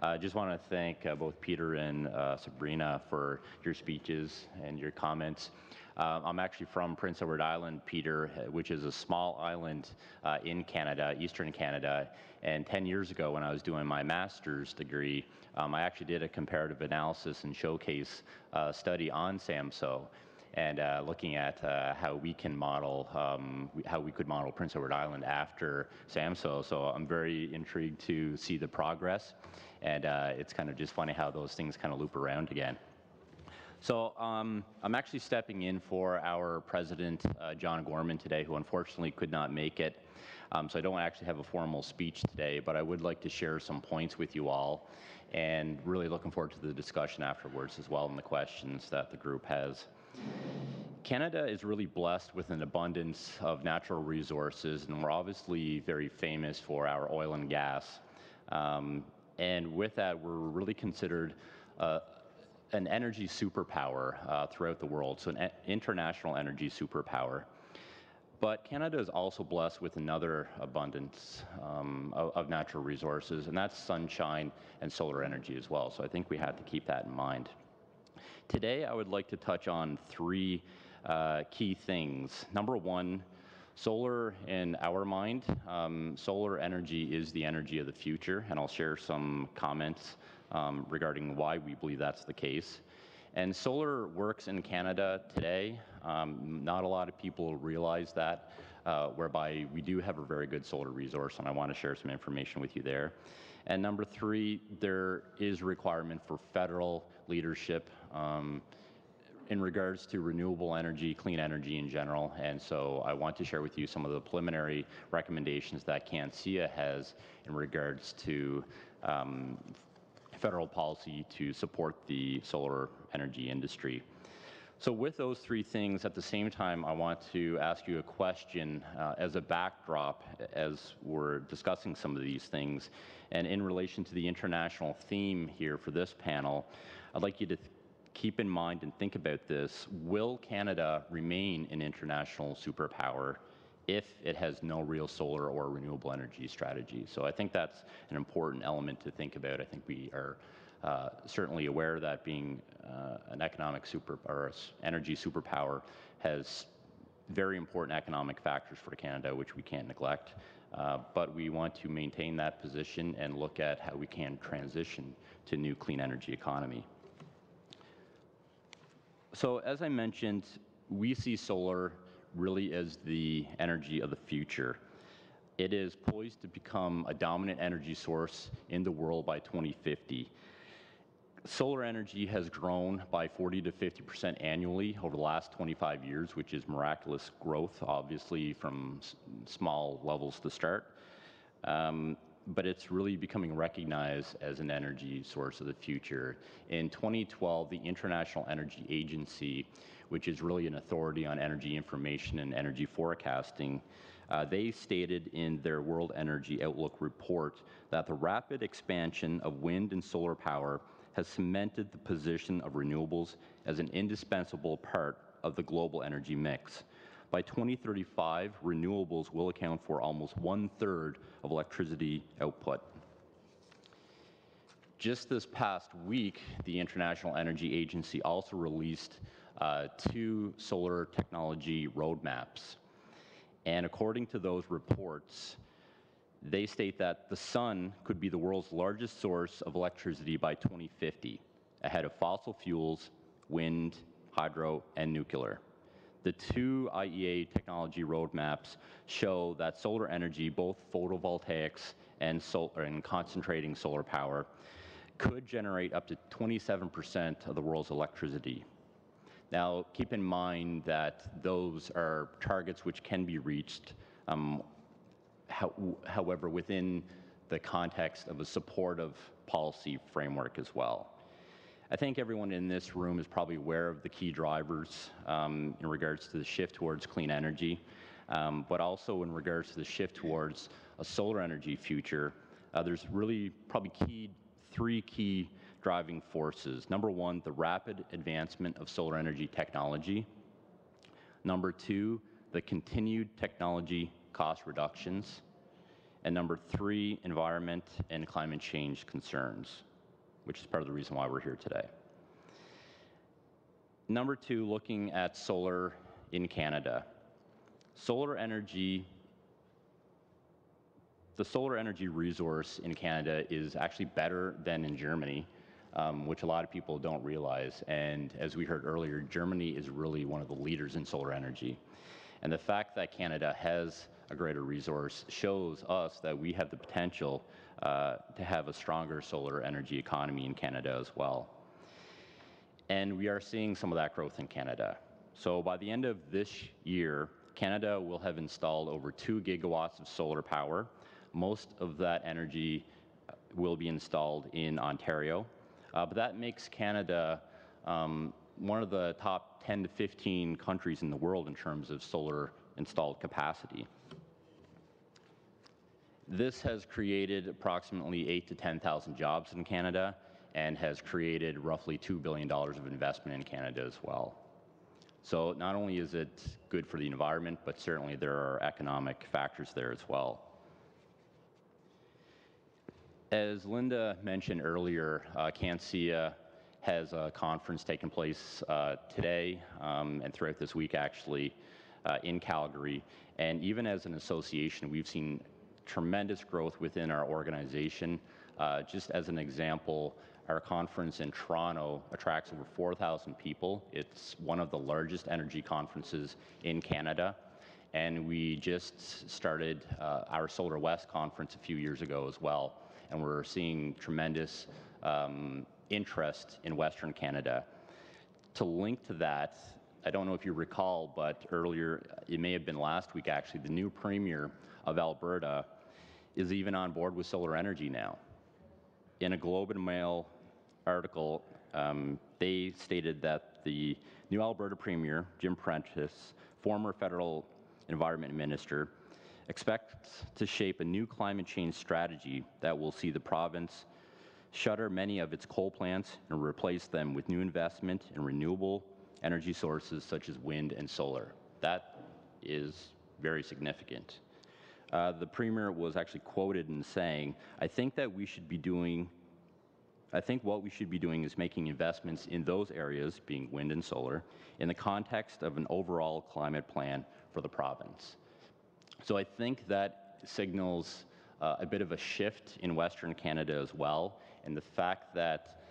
I just want to thank both Peter and Sabrina for your speeches and your comments. I'm actually from Prince Edward Island, Peter, which is a small island in Canada, eastern Canada. And 10 years ago, when I was doing my master's degree, I actually did a comparative analysis and showcase study on Samsoe, and looking at how we can model, how we could model Prince Edward Island after Samsoe. So I'm very intrigued to see the progress, and it's kind of just funny how those things kind of loop around again. So I'm actually stepping in for our president, John Gorman, today, who unfortunately could not make it. So I don't actually have a formal speech today, but I would like to share some points with you all, and really looking forward to the discussion afterwards as well and the questions that the group has. Canada is really blessed with an abundance of natural resources, and we're obviously very famous for our oil and gas. And with that, we're really considered an energy superpower throughout the world, so an international energy superpower. But Canada is also blessed with another abundance of natural resources, and that's sunshine and solar energy as well. So I think we have to keep that in mind. Today, I would like to touch on three key things. Number one, solar in our mind. Solar energy is the energy of the future, and I'll share some comments regarding why we believe that's the case. And solar works in Canada today. Not a lot of people realize that, whereby we do have a very good solar resource, and I want to share some information with you there. And number three, there is a requirement for federal leadership in regards to renewable energy, clean energy in general. And so I want to share with you some of the preliminary recommendations that CanCEA has in regards to federal policy to support the solar energy industry. So with those three things, at the same time, I want to ask you a question as a backdrop as we're discussing some of these things. And in relation to the international theme here for this panel, I'd like you to keep in mind and think about this. Will Canada remain an international superpower if it has no real solar or renewable energy strategy? So I think that's an important element to think about. I think we are certainly aware that being an economic energy superpower has very important economic factors for Canada, which we can't neglect. But we want to maintain that position and look at how we can transition to new clean energy economy. So as I mentioned, we see solar really as the energy of the future. It is poised to become a dominant energy source in the world by 2050. Solar energy has grown by 40 to 50% annually over the last 25 years, which is miraculous growth, obviously from small levels to start. But it's really becoming recognized as an energy source of the future. In 2012, the International Energy Agency, which is really an authority on energy information and energy forecasting, they stated in their World Energy Outlook report that the rapid expansion of wind and solar power has cemented the position of renewables as an indispensable part of the global energy mix. By 2035, renewables will account for almost 1/3 of electricity output. Just this past week, the International Energy Agency also released 2 solar technology roadmaps. And according to those reports, they state that the sun could be the world's largest source of electricity by 2050, ahead of fossil fuels, wind, hydro, and nuclear. The 2 IEA technology roadmaps show that solar energy, both photovoltaics and concentrating solar power, could generate up to 27% of the world's electricity. Now, keep in mind that those are targets which can be reached, however, within the context of a supportive policy framework as well. I think everyone in this room is probably aware of the key drivers in regards to the shift towards clean energy, but also in regards to the shift towards a solar energy future. There's really probably 3 key driving forces. Number 1, the rapid advancement of solar energy technology. Number 2, the continued technology cost reductions. And number 3, environment and climate change concerns, which is part of the reason why we're here today. Number 2, looking at solar in Canada. The solar energy resource in Canada is actually better than in Germany, which a lot of people don't realize. And as we heard earlier, Germany is really one of the leaders in solar energy. And the fact that Canada has a greater resource shows us that we have the potential to have a stronger solar energy economy in Canada as well. And we are seeing some of that growth in Canada. So by the end of this year, Canada will have installed over 2 gigawatts of solar power. Most of that energy will be installed in Ontario. But that makes Canada one of the top 10 to 15 countries in the world in terms of solar installed capacity. This has created approximately 8,000 to 10,000 jobs in Canada and has created roughly $2 billion of investment in Canada as well. So not only is it good for the environment, but certainly there are economic factors there as well. As Linda mentioned earlier, CanSIA has a conference taking place today and throughout this week actually in Calgary. And even as an association, we've seen tremendous growth within our organization. Just as an example, our conference in Toronto attracts over 4,000 people. It's one of the largest energy conferences in Canada. And we just started our Solar West conference a few years ago as well. And we're seeing tremendous interest in Western Canada. To link to that, I don't know if you recall, but earlier, it may have been last week actually, the new Premier of Alberta is even on board with solar energy now. In a Globe and Mail article, they stated that the new Alberta Premier, Jim Prentice, former federal environment minister, expects to shape a new climate change strategy that will see the province shutter many of its coal plants and replace them with new investment in renewable energy sources such as wind and solar. That is very significant. The Premier was actually quoted in saying, "I think that we should be doing I think what we should be doing is making investments in those areas, being wind and solar, in the context of an overall climate plan for the province. So I think that signals a bit of a shift in Western Canada as well, and the fact that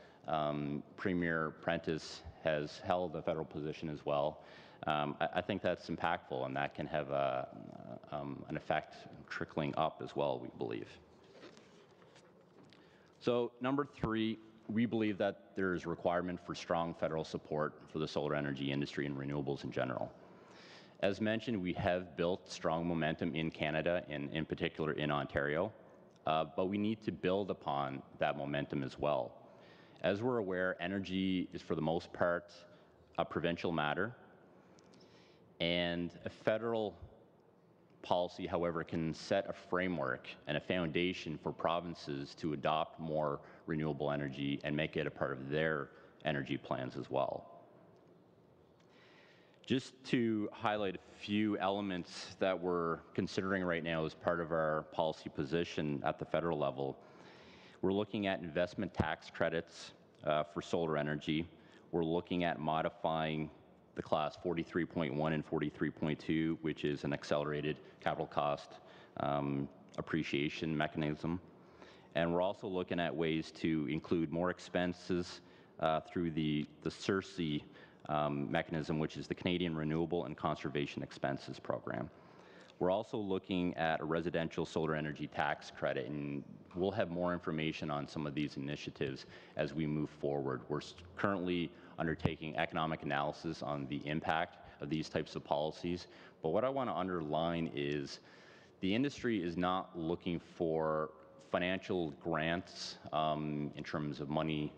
Premier Prentice has held a federal position as well, I think that's impactful, and that can have an effect trickling up as well, we believe. So number 3, we believe that there is a requirement for strong federal support for the solar energy industry and renewables in general. As mentioned, we have built strong momentum in Canada, and in particular in Ontario, but we need to build upon that momentum as well. As we're aware, energy is for the most part a provincial matter, and a federal policy, however, can set a framework and a foundation for provinces to adopt more renewable energy and make it a part of their energy plans as well. Just to highlight a few elements that we're considering right now as part of our policy position at the federal level, we're looking at investment tax credits for solar energy. We're looking at modifying the class 43.1 and 43.2, which is an accelerated capital cost appreciation mechanism. And we're also looking at ways to include more expenses through the CERC mechanism, which is the Canadian Renewable and Conservation Expenses Program. We're also looking at a residential solar energy tax credit, and we'll have more information on some of these initiatives as we move forward. We're currently undertaking economic analysis on the impact of these types of policies, but what I want to underline is the industry is not looking for financial grants in terms of money,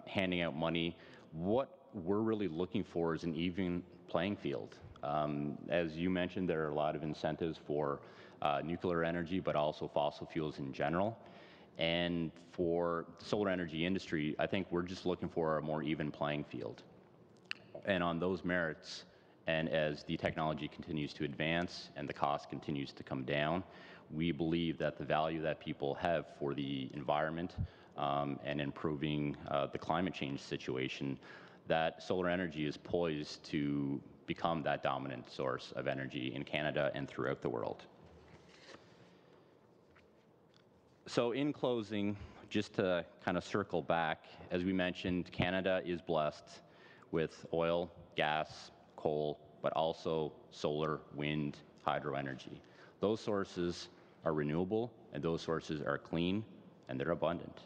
handing out money. What we're really looking for is an even playing field. As you mentioned, there are a lot of incentives for nuclear energy, but also fossil fuels in general. And for the solar energy industry, I think we're just looking for a more even playing field. And on those merits, and as the technology continues to advance and the cost continues to come down, we believe that the value that people have for the environment and improving the climate change situation, that solar energy is poised to become that dominant source of energy in Canada and throughout the world. So in closing, just to kind of circle back, as we mentioned, Canada is blessed with oil, gas, coal, but also solar, wind, hydro energy. Those sources are renewable, and those sources are clean, and they're abundant.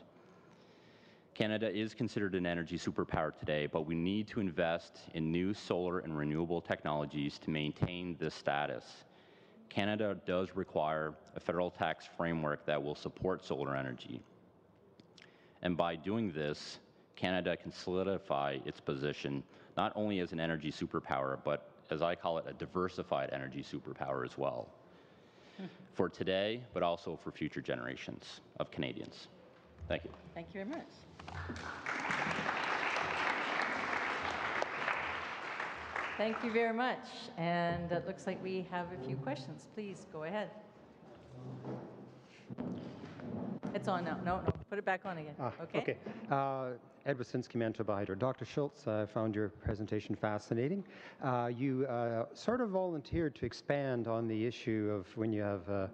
Canada is considered an energy superpower today, but we need to invest in new solar and renewable technologies to maintain this status. Canada does require a federal tax framework that will support solar energy. And by doing this, Canada can solidify its position not only as an energy superpower, but as I call it, a diversified energy superpower as well, for today, but also for future generations of Canadians. Thank you. Thank you very much. Thank you very much. And it looks like we have a few questions. Please go ahead. It's on now. No, put it back on again. Okay. Ed Wasinski, Manitoba Hydro. Dr. Schulz, I found your presentation fascinating. You sort of volunteered to expand on the issue of when you have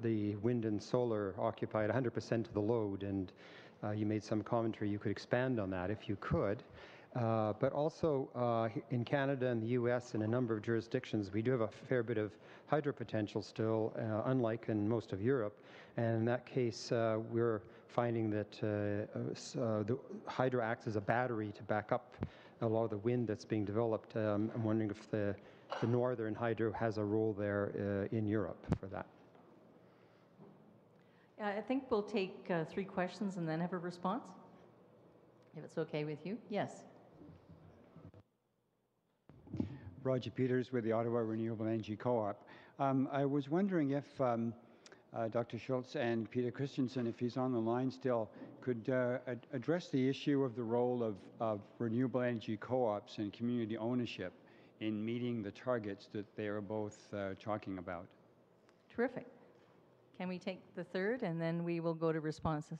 the wind and solar occupied 100% of the load, and you made some commentary. You could expand on that if you could. But also in Canada and the U.S. and a number of jurisdictions, we do have a fair bit of hydro potential still, unlike in most of Europe. And in that case, we're finding that the hydro acts as a battery to back up a lot of the wind that's being developed. I'm wondering if the northern hydro has a role there in Europe for that. Yeah, I think we'll take 3 questions and then have a response, if it's okay with you. Yes. Roger Peters with the Ottawa Renewable Energy Co-op. I was wondering if Dr. Schulz and Peter Christensen, if he's on the line still, could address the issue of the role of renewable energy co-ops and community ownership in meeting the targets that they are both talking about. Terrific. Can we take the third, and then we will go to responses?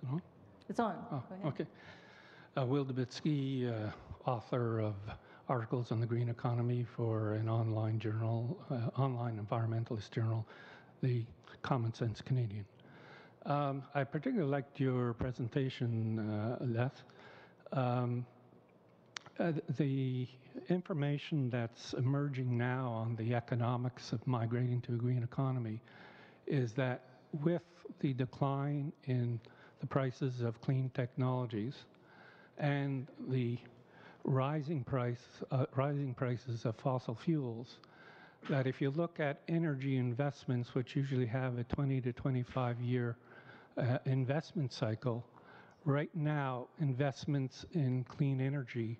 No? It's on. Oh, Go ahead. okay. Will Dubitsky, author of articles on the green economy for an online journal, online environmentalist journal, the Common Sense Canadian. I particularly liked your presentation, Leth. The information that's emerging now on the economics of migrating to a green economy is that with the decline in the prices of clean technologies and the rising prices of fossil fuels, that if you look at energy investments, which usually have a 20 to 25 year investment cycle, right now investments in clean energy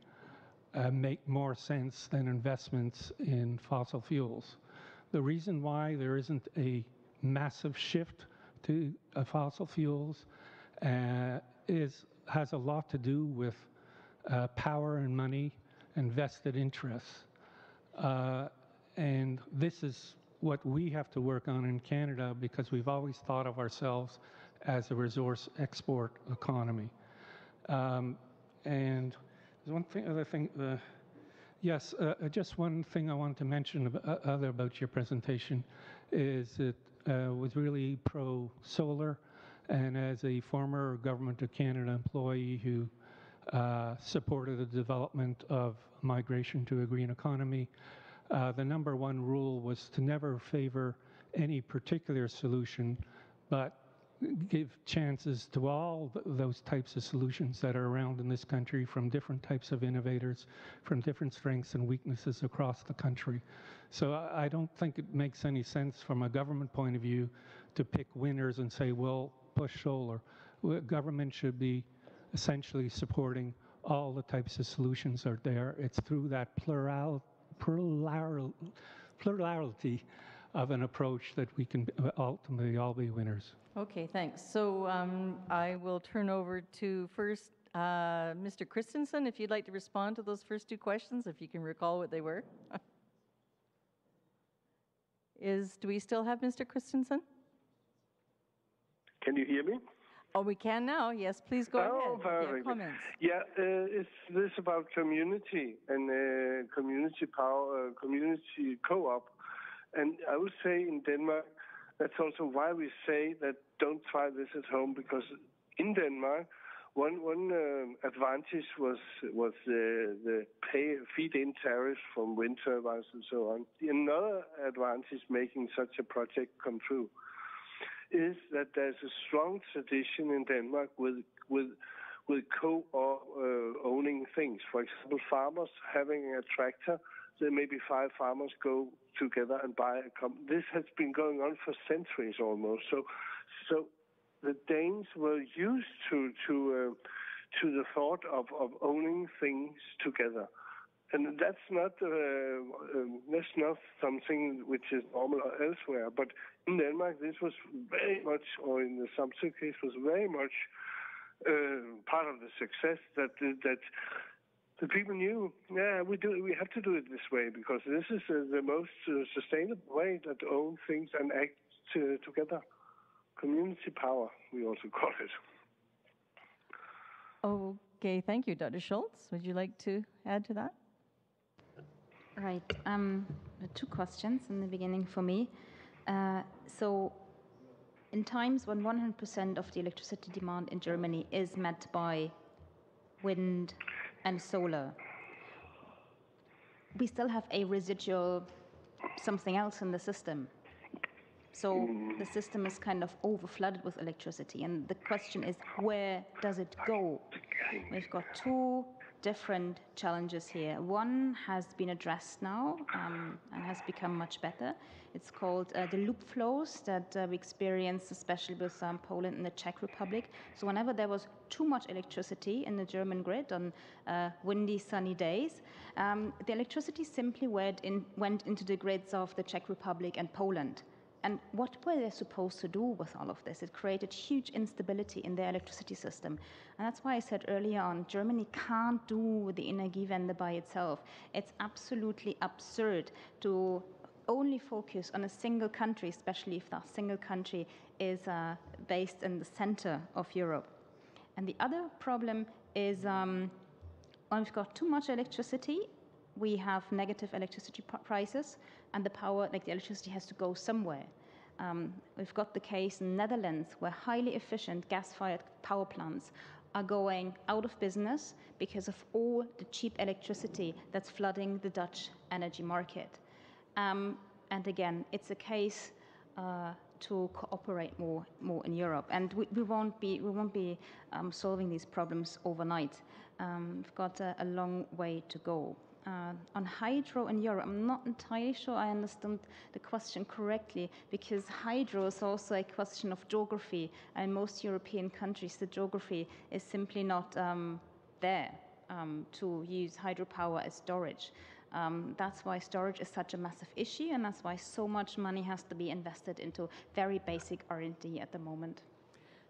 make more sense than investments in fossil fuels. The reason why there isn't a massive shift to fossil fuels has a lot to do with power and money and vested interests. And this is what we have to work on in Canada, because we've always thought of ourselves as a resource export economy. And one thing, just one thing I wanted to mention about your presentation is it was really pro-solar, and as a former Government of Canada employee who supported the development of migration to a green economy, the number one rule was to never favor any particular solution, but give chances to all those types of solutions that are around in this country from different types of innovators, from different strengths and weaknesses across the country. So I don't think it makes any sense from a government point of view to pick winners and say, well, push solar. Government should be essentially supporting all the types of solutions that are there. It's through that plurality of an approach that we can ultimately all be winners. Okay, thanks. So I will turn over to first Mr. Christensen, if you'd like to respond to those first two questions, if you can recall what they were. Do we still have Mr. Christensen? Can you hear me? Oh, we can now. Yes, please go ahead. Very comments. Yeah, it's this about community and community power, community co-op. And I would say in Denmark, that's also why we say that don't try this at home, because in Denmark, one advantage was the feed-in tariff from wind turbines and so on. Another advantage making such a project come true is that there's a strong tradition in Denmark with co-owning things. For example, farmers having a tractor, there may be 5 farmers go together and buy a company. This has been going on for centuries almost. So the Danes were used to the thought of owning things together. And that's not something which is normal elsewhere. But in Denmark, this was very much, or in the Samsoe case, was very much part of the success that the people knew. Yeah, we have to do it this way because this is the most sustainable way that to own things and act together. Community power, we also call it. Okay, thank you, Dr. Schulz. Would you like to add to that? Right. 2 questions in the beginning for me. So in times when 100% of the electricity demand in Germany is met by wind and solar, we still have a residual something else in the system. So the system is kind of overflooded with electricity. And the question is, where does it go? We've got 2 different challenges here. One has been addressed now and has become much better. It's called the loop flows that we experienced, especially with Poland and the Czech Republic. So whenever there was too much electricity in the German grid on windy, sunny days, the electricity simply went into the grids of the Czech Republic and Poland. And what were they supposed to do with all of this? It created huge instability in their electricity system. And that's why I said earlier on, Germany can't do the Energiewende by itself. It's absolutely absurd to only focus on a single country, especially if that single country is based in the center of Europe. And the other problem is when we've got too much electricity, we have negative electricity prices, and the power, like the electricity, has to go somewhere. We've got the case in Netherlands where highly efficient gas-fired power plants are going out of business because of all the cheap electricity that's flooding the Dutch energy market. And again, it's a case to cooperate more in Europe, and we won't be solving these problems overnight. We've got a long way to go. On hydro in Europe, I'm not entirely sure I understand the question correctly, because hydro is also a question of geography, and in most European countries the geography is simply not there to use hydropower as storage. That's why storage is such a massive issue, and that's why so much money has to be invested into very basic R&D at the moment.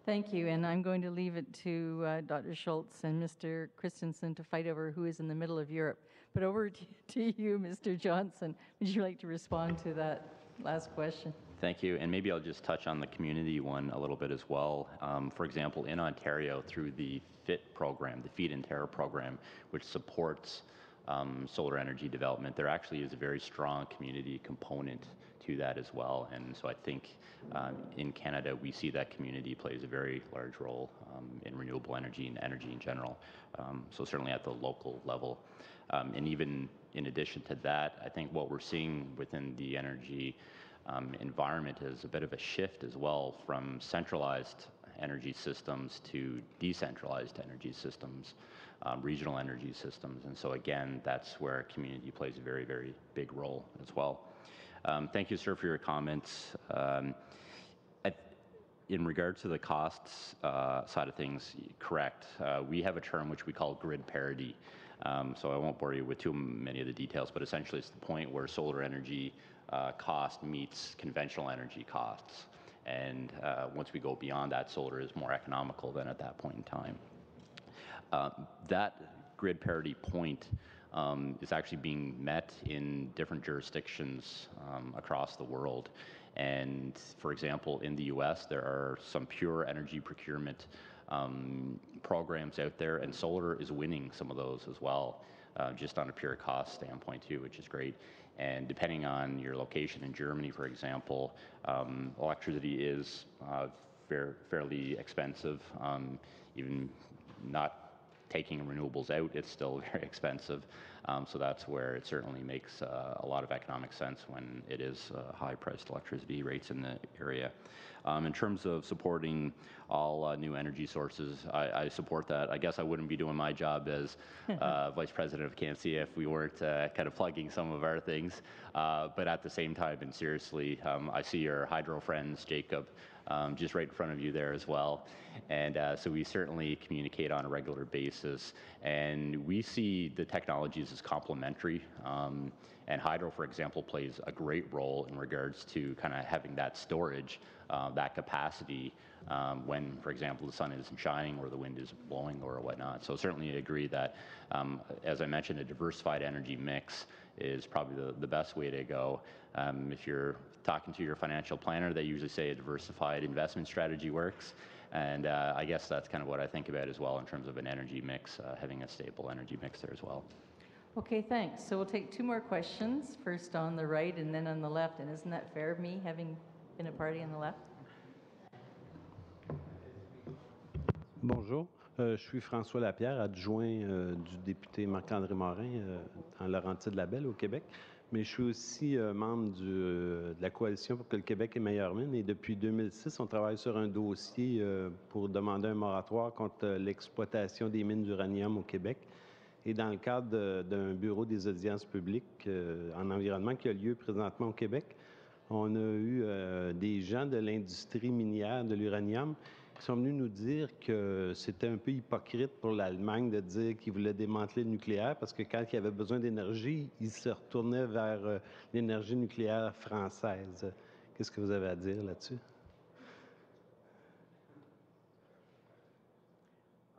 Thank you, and I'm going to leave it to Dr. Schulz and Mr. Christensen to fight over who is in the middle of Europe. But over to you, Mr. Johnston. Would you like to respond to that last question? Thank you, and maybe I'll just touch on the community one a little bit as well. For example, in Ontario, through the FIT program, the Feed and Terra program, which supports solar energy development, there actually is a very strong community component to that as well. And so I think in Canada, we see that community plays a very large role in renewable energy and energy in general. So certainly at the local level. And even in addition to that, I think what we're seeing within the energy environment is a bit of a shift as well from centralized energy systems to decentralized energy systems, regional energy systems. And so again, that's where community plays a very, very big role as well. Thank you, sir, for your comments. In regards to the costs side of things, correct. We have a term which we call grid parity. So I won't bore you with too many of the details, but essentially it's the point where solar energy cost meets conventional energy costs. And once we go beyond that, solar is more economical than at that point in time. That grid parity point is actually being met in different jurisdictions across the world. And for example, in the US, there are some pure energy procurement programs out there, and solar is winning some of those as well, just on a pure cost standpoint too, which is great. And depending on your location in Germany, for example, electricity is fairly expensive. Even not taking renewables out, it's still very expensive. So that's where it certainly makes a lot of economic sense when it is high-priced electricity rates in the area. In terms of supporting all new energy sources, I support that. I guess I wouldn't be doing my job as Vice President of CANC if we weren't kind of plugging some of our things. But at the same time, and seriously, I see your hydro friends, Jacob, just right in front of you there as well. And so we certainly communicate on a regular basis. And we see the technologies as complementary. And hydro, for example, plays a great role in regards to kind of having that storage, that capacity when, for example, the sun isn't shining or the wind is blowing or whatnot. So certainly agree that, as I mentioned, a diversified energy mix is probably the best way to go. If you're talking to your financial planner, they usually say a diversified investment strategy works. And I guess that's kind of what I think about as well in terms of an energy mix, having a stable energy mix there as well. Okay, thanks. So we'll take two more questions, first on the right and then on the left. And isn't that fair of me, having been a party on the left? Bonjour, je suis François Lapierre, adjoint du député Marc-André Morin en Laurentide-Labelle au Québec. Mais je suis aussi membre de la coalition pour que le Québec ait meilleure mine. Et depuis 2006, on travaille sur un dossier pour demander un moratoire contre l'exploitation des mines d'uranium au Québec. Et dans le cadre d'un bureau des audiences publiques en environnement qui a lieu présentement au Québec, on a eu des gens de l'industrie minière de l'uranium qui sont venus nous dire que c'était un peu hypocrite pour l'Allemagne de dire qu'ils voulaient démanteler le nucléaire parce que quand il y avait besoin d'énergie, ils se retournaient vers l'énergie nucléaire française. Qu'est-ce que vous avez à dire là-dessus?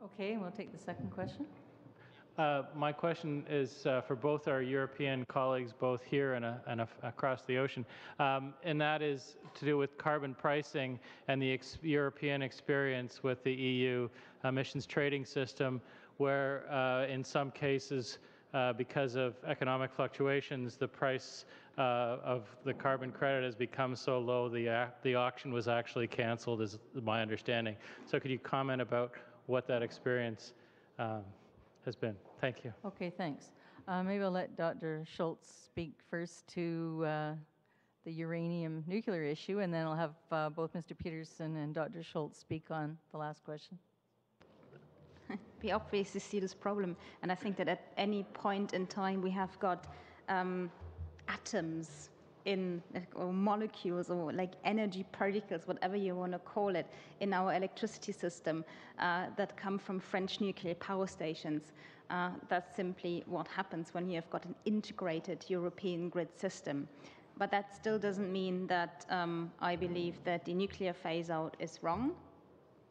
Okay, we'll take the second question. My question is for both our European colleagues, both here and across the ocean, and that is to do with carbon pricing and the European experience with the EU emissions trading system, where in some cases, because of economic fluctuations, the price of the carbon credit has become so low, the auction was actually canceled, is my understanding. So could you comment about what that experience has been? Thank you. Okay, thanks. Maybe I'll let Dr. Schulz speak first to the uranium nuclear issue, and then I'll have both Mr. Peterson and Dr. Schulz speak on the last question. We obviously see this problem, and I think that at any point in time we have got atoms in, or molecules, or like energy particles, whatever you want to call it, in our electricity system that come from French nuclear power stations. That's simply what happens when you have got an integrated European grid system. But that still doesn't mean that I believe that the nuclear phase-out is wrong.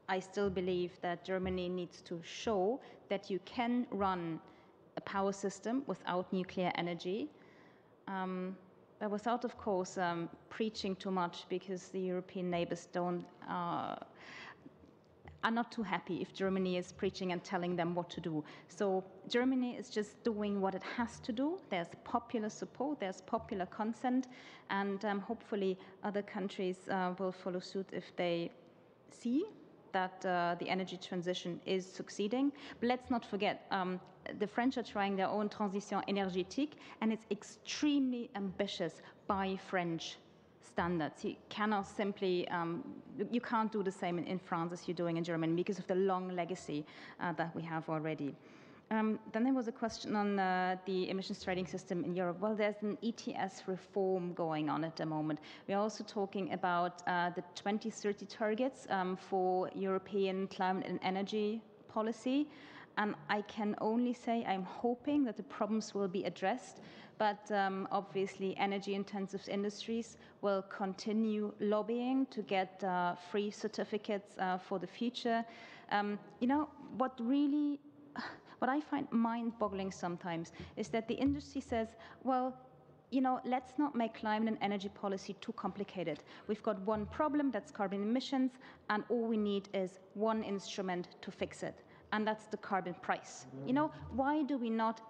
I still believe that Germany needs to show that you can run a power system without nuclear energy. But without, of course, preaching too much, because the European neighbors are not too happy if Germany is preaching and telling them what to do. So Germany is just doing what it has to do. There's popular support, there's popular consent, and hopefully other countries will follow suit if they see that the energy transition is succeeding. But let's not forget, the French are trying their own transition énergétique, and it's extremely ambitious by French standards. You cannot simply, you can't do the same in France as you're doing in Germany because of the long legacy that we have already. Then there was a question on the emissions trading system in Europe. Well, there's an ETS reform going on at the moment. We're also talking about the 2030 targets for European climate and energy policy. And I can only say I'm hoping that the problems will be addressed, but obviously energy-intensive industries will continue lobbying to get free certificates for the future. You know, what I find mind-boggling sometimes is that the industry says, well, you know, let's not make climate and energy policy too complicated. We've got one problem, that's carbon emissions, and all we need is one instrument to fix it, and that's the carbon price. You know, why do we not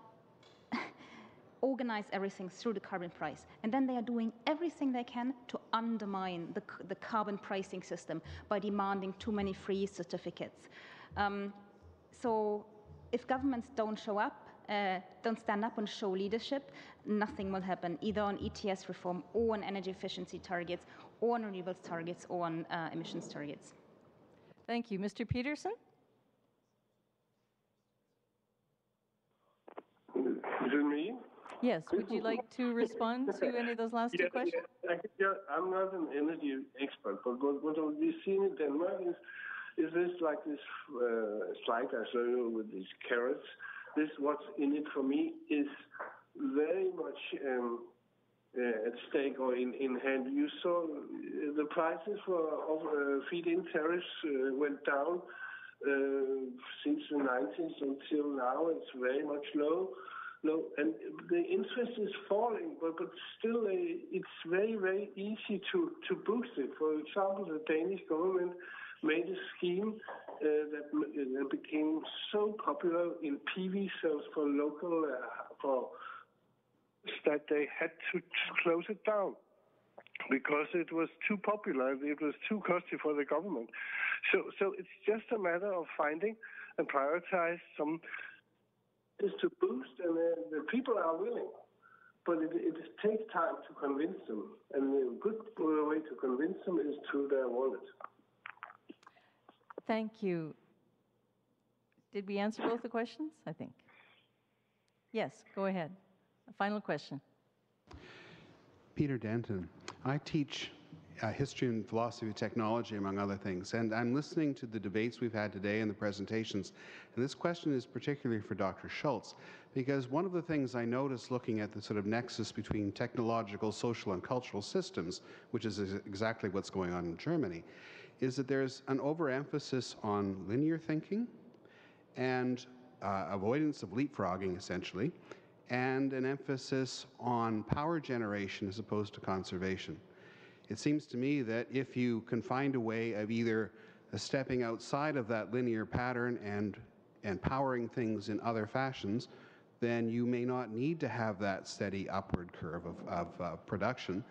organize everything through the carbon price? And then they are doing everything they can to undermine the carbon pricing system by demanding too many free certificates. So if governments don't show up, don't stand up and show leadership, nothing will happen, either on ETS reform or on energy efficiency targets, or on renewables targets, or on emissions targets. Thank you. Mr. Peterson? Is it me? Yes. Would you like to respond to any of those last two questions? Yeah, I'm not an energy expert, but what we've seen in Denmark is this like this slide I show you with these carrots. This, what's in it for me, is very much at stake or in hand. You saw the prices of feed-in tariffs went down since the 90s until now. It's very much low, and the interest is falling, but still it's very, very easy to boost it. For example, the Danish government made a scheme that became so popular in PV cells for local, that they had to close it down because it was too popular. It was too costly for the government. So it's just a matter of finding and prioritize some is to boost, and the people are willing. But it takes time to convince them, and a good way to convince them is through their wallet. Thank you. Did we answer both the questions? I think. Yes, go ahead. A final question. Peter Danton. I teach history and philosophy of technology, among other things, and I'm listening to the debates we've had today and the presentations, and this question is particularly for Dr. Schulz, because one of the things I noticed looking at the sort of nexus between technological, social, and cultural systems, which is exactly what's going on in Germany, is that there's an overemphasis on linear thinking and avoidance of leapfrogging, essentially, and an emphasis on power generation as opposed to conservation. It seems to me that if you can find a way of either stepping outside of that linear pattern and powering things in other fashions, then you may not need to have that steady upward curve of production.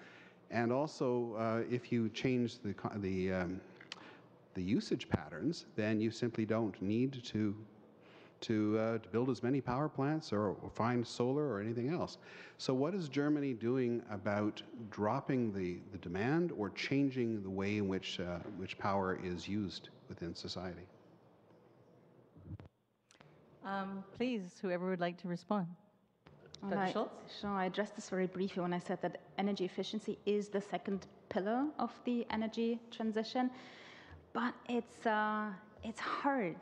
And also, if you change the usage patterns, then you simply don't need to build as many power plants or find solar or anything else. So what is Germany doing about dropping the demand or changing the way in which power is used within society? Please, whoever would like to respond. Dr. Schulz? Sure, I addressed this very briefly when I said that energy efficiency is the second pillar of the energy transition, but it's hard.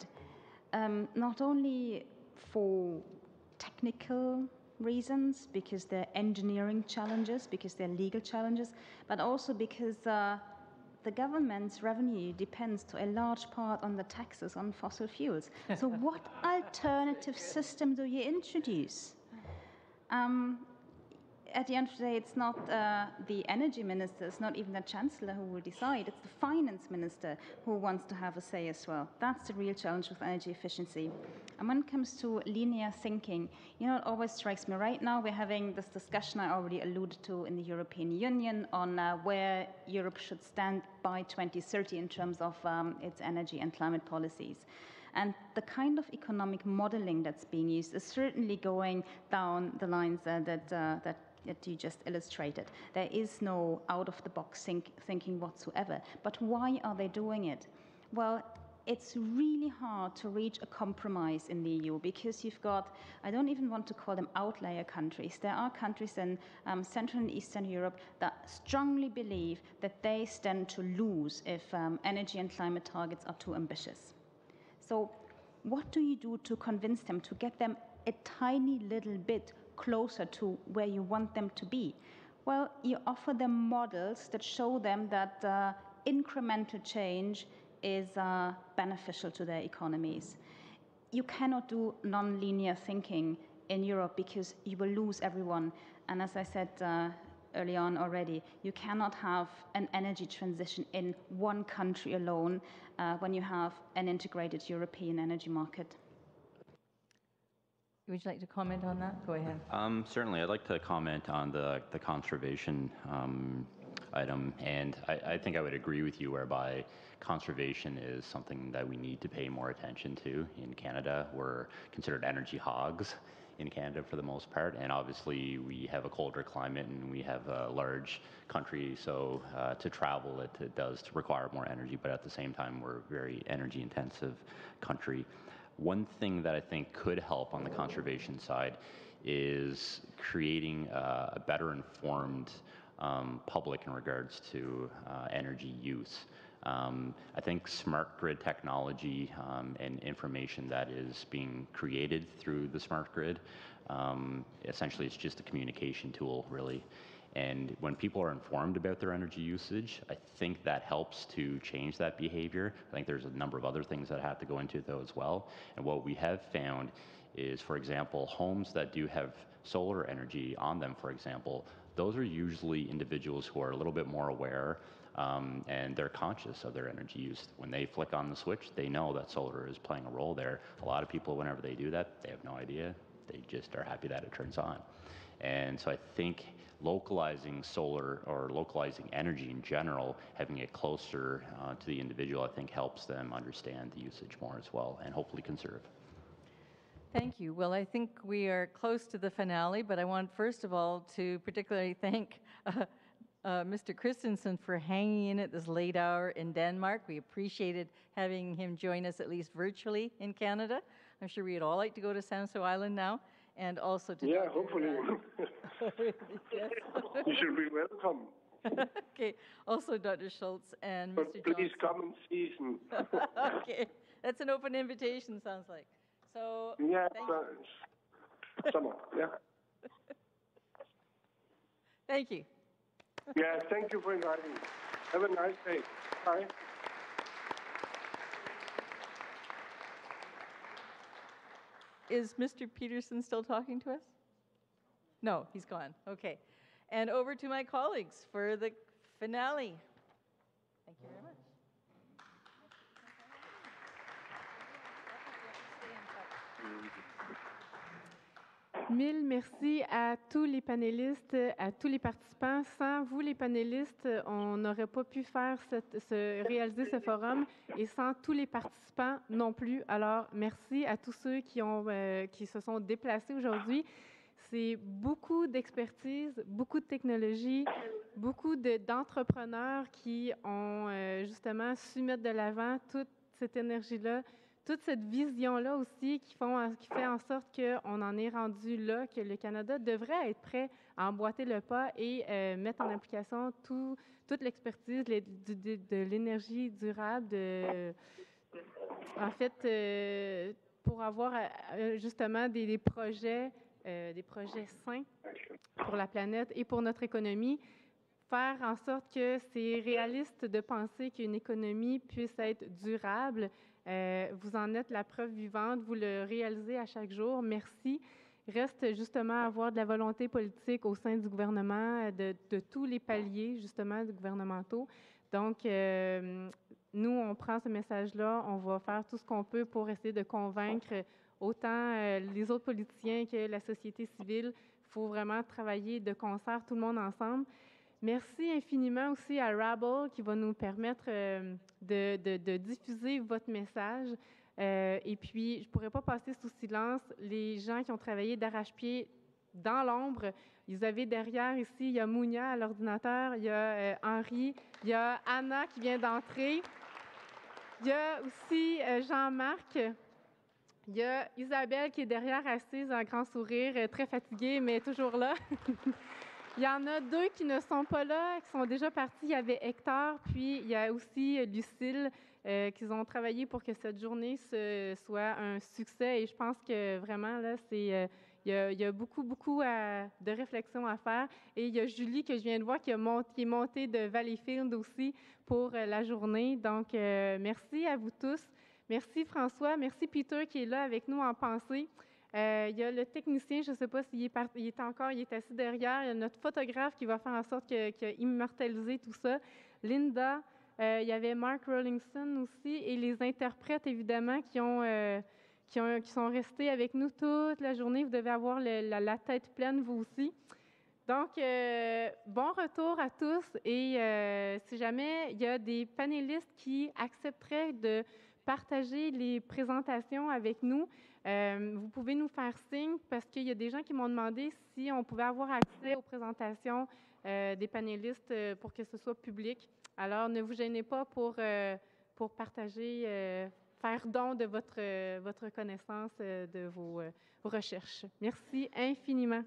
Not only for technical reasons, because there are engineering challenges, because there are legal challenges, but also because the government's revenue depends to a large part on the taxes on fossil fuels. So what alternative system do you introduce? At the end of the day, it's not the energy minister, it's not even the chancellor who will decide, it's the finance minister who wants to have a say as well. That's the real challenge with energy efficiency. And when it comes to linear thinking, you know, it always strikes me. Right now we're having this discussion I already alluded to in the European Union on where Europe should stand by 2030 in terms of its energy and climate policies. And the kind of economic modeling that's being used is certainly going down the lines that you just illustrated. There is no out-of-the-box thinking whatsoever. But why are they doing it? Well, it's really hard to reach a compromise in the EU because you've got, I don't even want to call them outlier countries. There are countries in Central and Eastern Europe that strongly believe that they stand to lose if energy and climate targets are too ambitious. So what do you do to convince them, to get them a tiny little bit closer to where you want them to be? Well, you offer them models that show them that incremental change is beneficial to their economies. You cannot do non-linear thinking in Europe because you will lose everyone. And as I said early on already, you cannot have an energy transition in one country alone when you have an integrated European energy market. Would you like to comment on that? Go ahead. Certainly, I'd like to comment on the conservation item, and I think I would agree with you whereby conservation is something that we need to pay more attention to. In Canada, we're considered energy hogs in Canada for the most part, and obviously we have a colder climate and we have a large country, so to travel it does require more energy, but at the same time we're a very energy intensive country. One thing that I think could help on the conservation side is creating a better informed public in regards to energy use. I think smart grid technology and information that is being created through the smart grid, essentially it's just a communication tool, really. And when people are informed about their energy usage, I think that helps to change that behavior. I think there's a number of other things that have to go into it though as well. And what we have found is, for example, homes that do have solar energy on them, for example, those are usually individuals who are a little bit more aware and they're conscious of their energy use. When they flick on the switch, they know that solar is playing a role there. A lot of people, whenever they do that, they have no idea. They just are happy that it turns on. And so I think localizing solar or localizing energy in general, having it closer to the individual, I think helps them understand the usage more as well and hopefully conserve. Thank you. Well, I think we are close to the finale, but I want first of all to particularly thank Mr. Christensen for hanging in at this late hour in Denmark. We appreciated having him join us at least virtually in Canada. I'm sure we'd all like to go to Samsoe Island now. And also to Dr. Hopefully. Yes. You should be welcome. Okay. Also, Dr. Schulz and but Mr. please Johnston. come in season. Okay, that's an open invitation. Sounds like. So. Yeah. Summer. Yeah. Thank you. Yeah. Thank you for inviting me. Have a nice day. Bye. is Mr. Peterson still talking to us? No, he's gone. Okay. And over to my colleagues for the finale. Thank you very much. Mille merci à tous les panélistes, à tous les participants. Sans vous, les panélistes, on n'aurait pas pu faire réaliser ce forum et sans tous les participants non plus. Alors, merci à tous ceux qui se sont déplacés aujourd'hui. C'est beaucoup d'expertise, beaucoup de technologie, beaucoup d'entrepreneurs qui ont justement su mettre de l'avant toute cette énergie-là, toute cette vision-là aussi qui fait en sorte qu'on en est rendu là, que le Canada devrait être prêt à emboîter le pas et mettre en application toute l'expertise de l'énergie durable, pour avoir justement des projets sains pour la planète et pour notre économie. Faire en sorte que c'est réaliste de penser qu'une économie puisse être durable. Vous en êtes la preuve vivante, vous le réalisez à chaque jour. Merci. Reste justement à avoir de la volonté politique au sein du gouvernement, de tous les paliers justement gouvernementaux. Donc, nous, on prend ce message-là, on va faire tout ce qu'on peut pour essayer de convaincre autant les autres politiciens que la société civile. Il faut vraiment travailler de concert, tout le monde ensemble. Merci infiniment aussi à Rabble qui va nous permettre de diffuser votre message. Et puis, je ne pourrais pas passer sous silence les gens qui ont travaillé d'arrache-pied dans l'ombre. Vous avez derrière ici, il y a Mounia à l'ordinateur, il y a Henri, il y a Anna qui vient d'entrer, il y a aussi Jean-Marc, il y a Isabelle qui est derrière assise, un grand sourire, très fatiguée, mais toujours là. Il y en a deux qui ne sont pas là, qui sont déjà partis. Il y avait Hector, puis il y a aussi Lucille, qui ont travaillé pour que cette journée soit un succès. Et je pense que vraiment, là, il y a beaucoup de réflexion à faire. Et il y a Julie, que je viens de voir, qui est montée de Valleyfield aussi pour la journée. Donc, merci à vous tous. Merci François. Merci Peter qui est là avec nous en pensée. Il y a le technicien, je ne sais pas s'il est il est assis derrière. Il y a notre photographe qui va faire en sorte qu'il a immortalisé tout ça. Linda, il y avait Mark Rollingston aussi et les interprètes, évidemment, qui sont restés avec nous toute la journée. Vous devez avoir la tête pleine, vous aussi. Donc, bon retour à tous et si jamais il y a des panélistes qui accepteraient de partager les présentations avec nous, vous pouvez nous faire signe parce qu'il y a des gens qui m'ont demandé si on pouvait avoir accès aux présentations des panélistes pour que ce soit public. Alors, ne vous gênez pas pour partager, faire don de votre connaissance de vos recherches. Merci infiniment.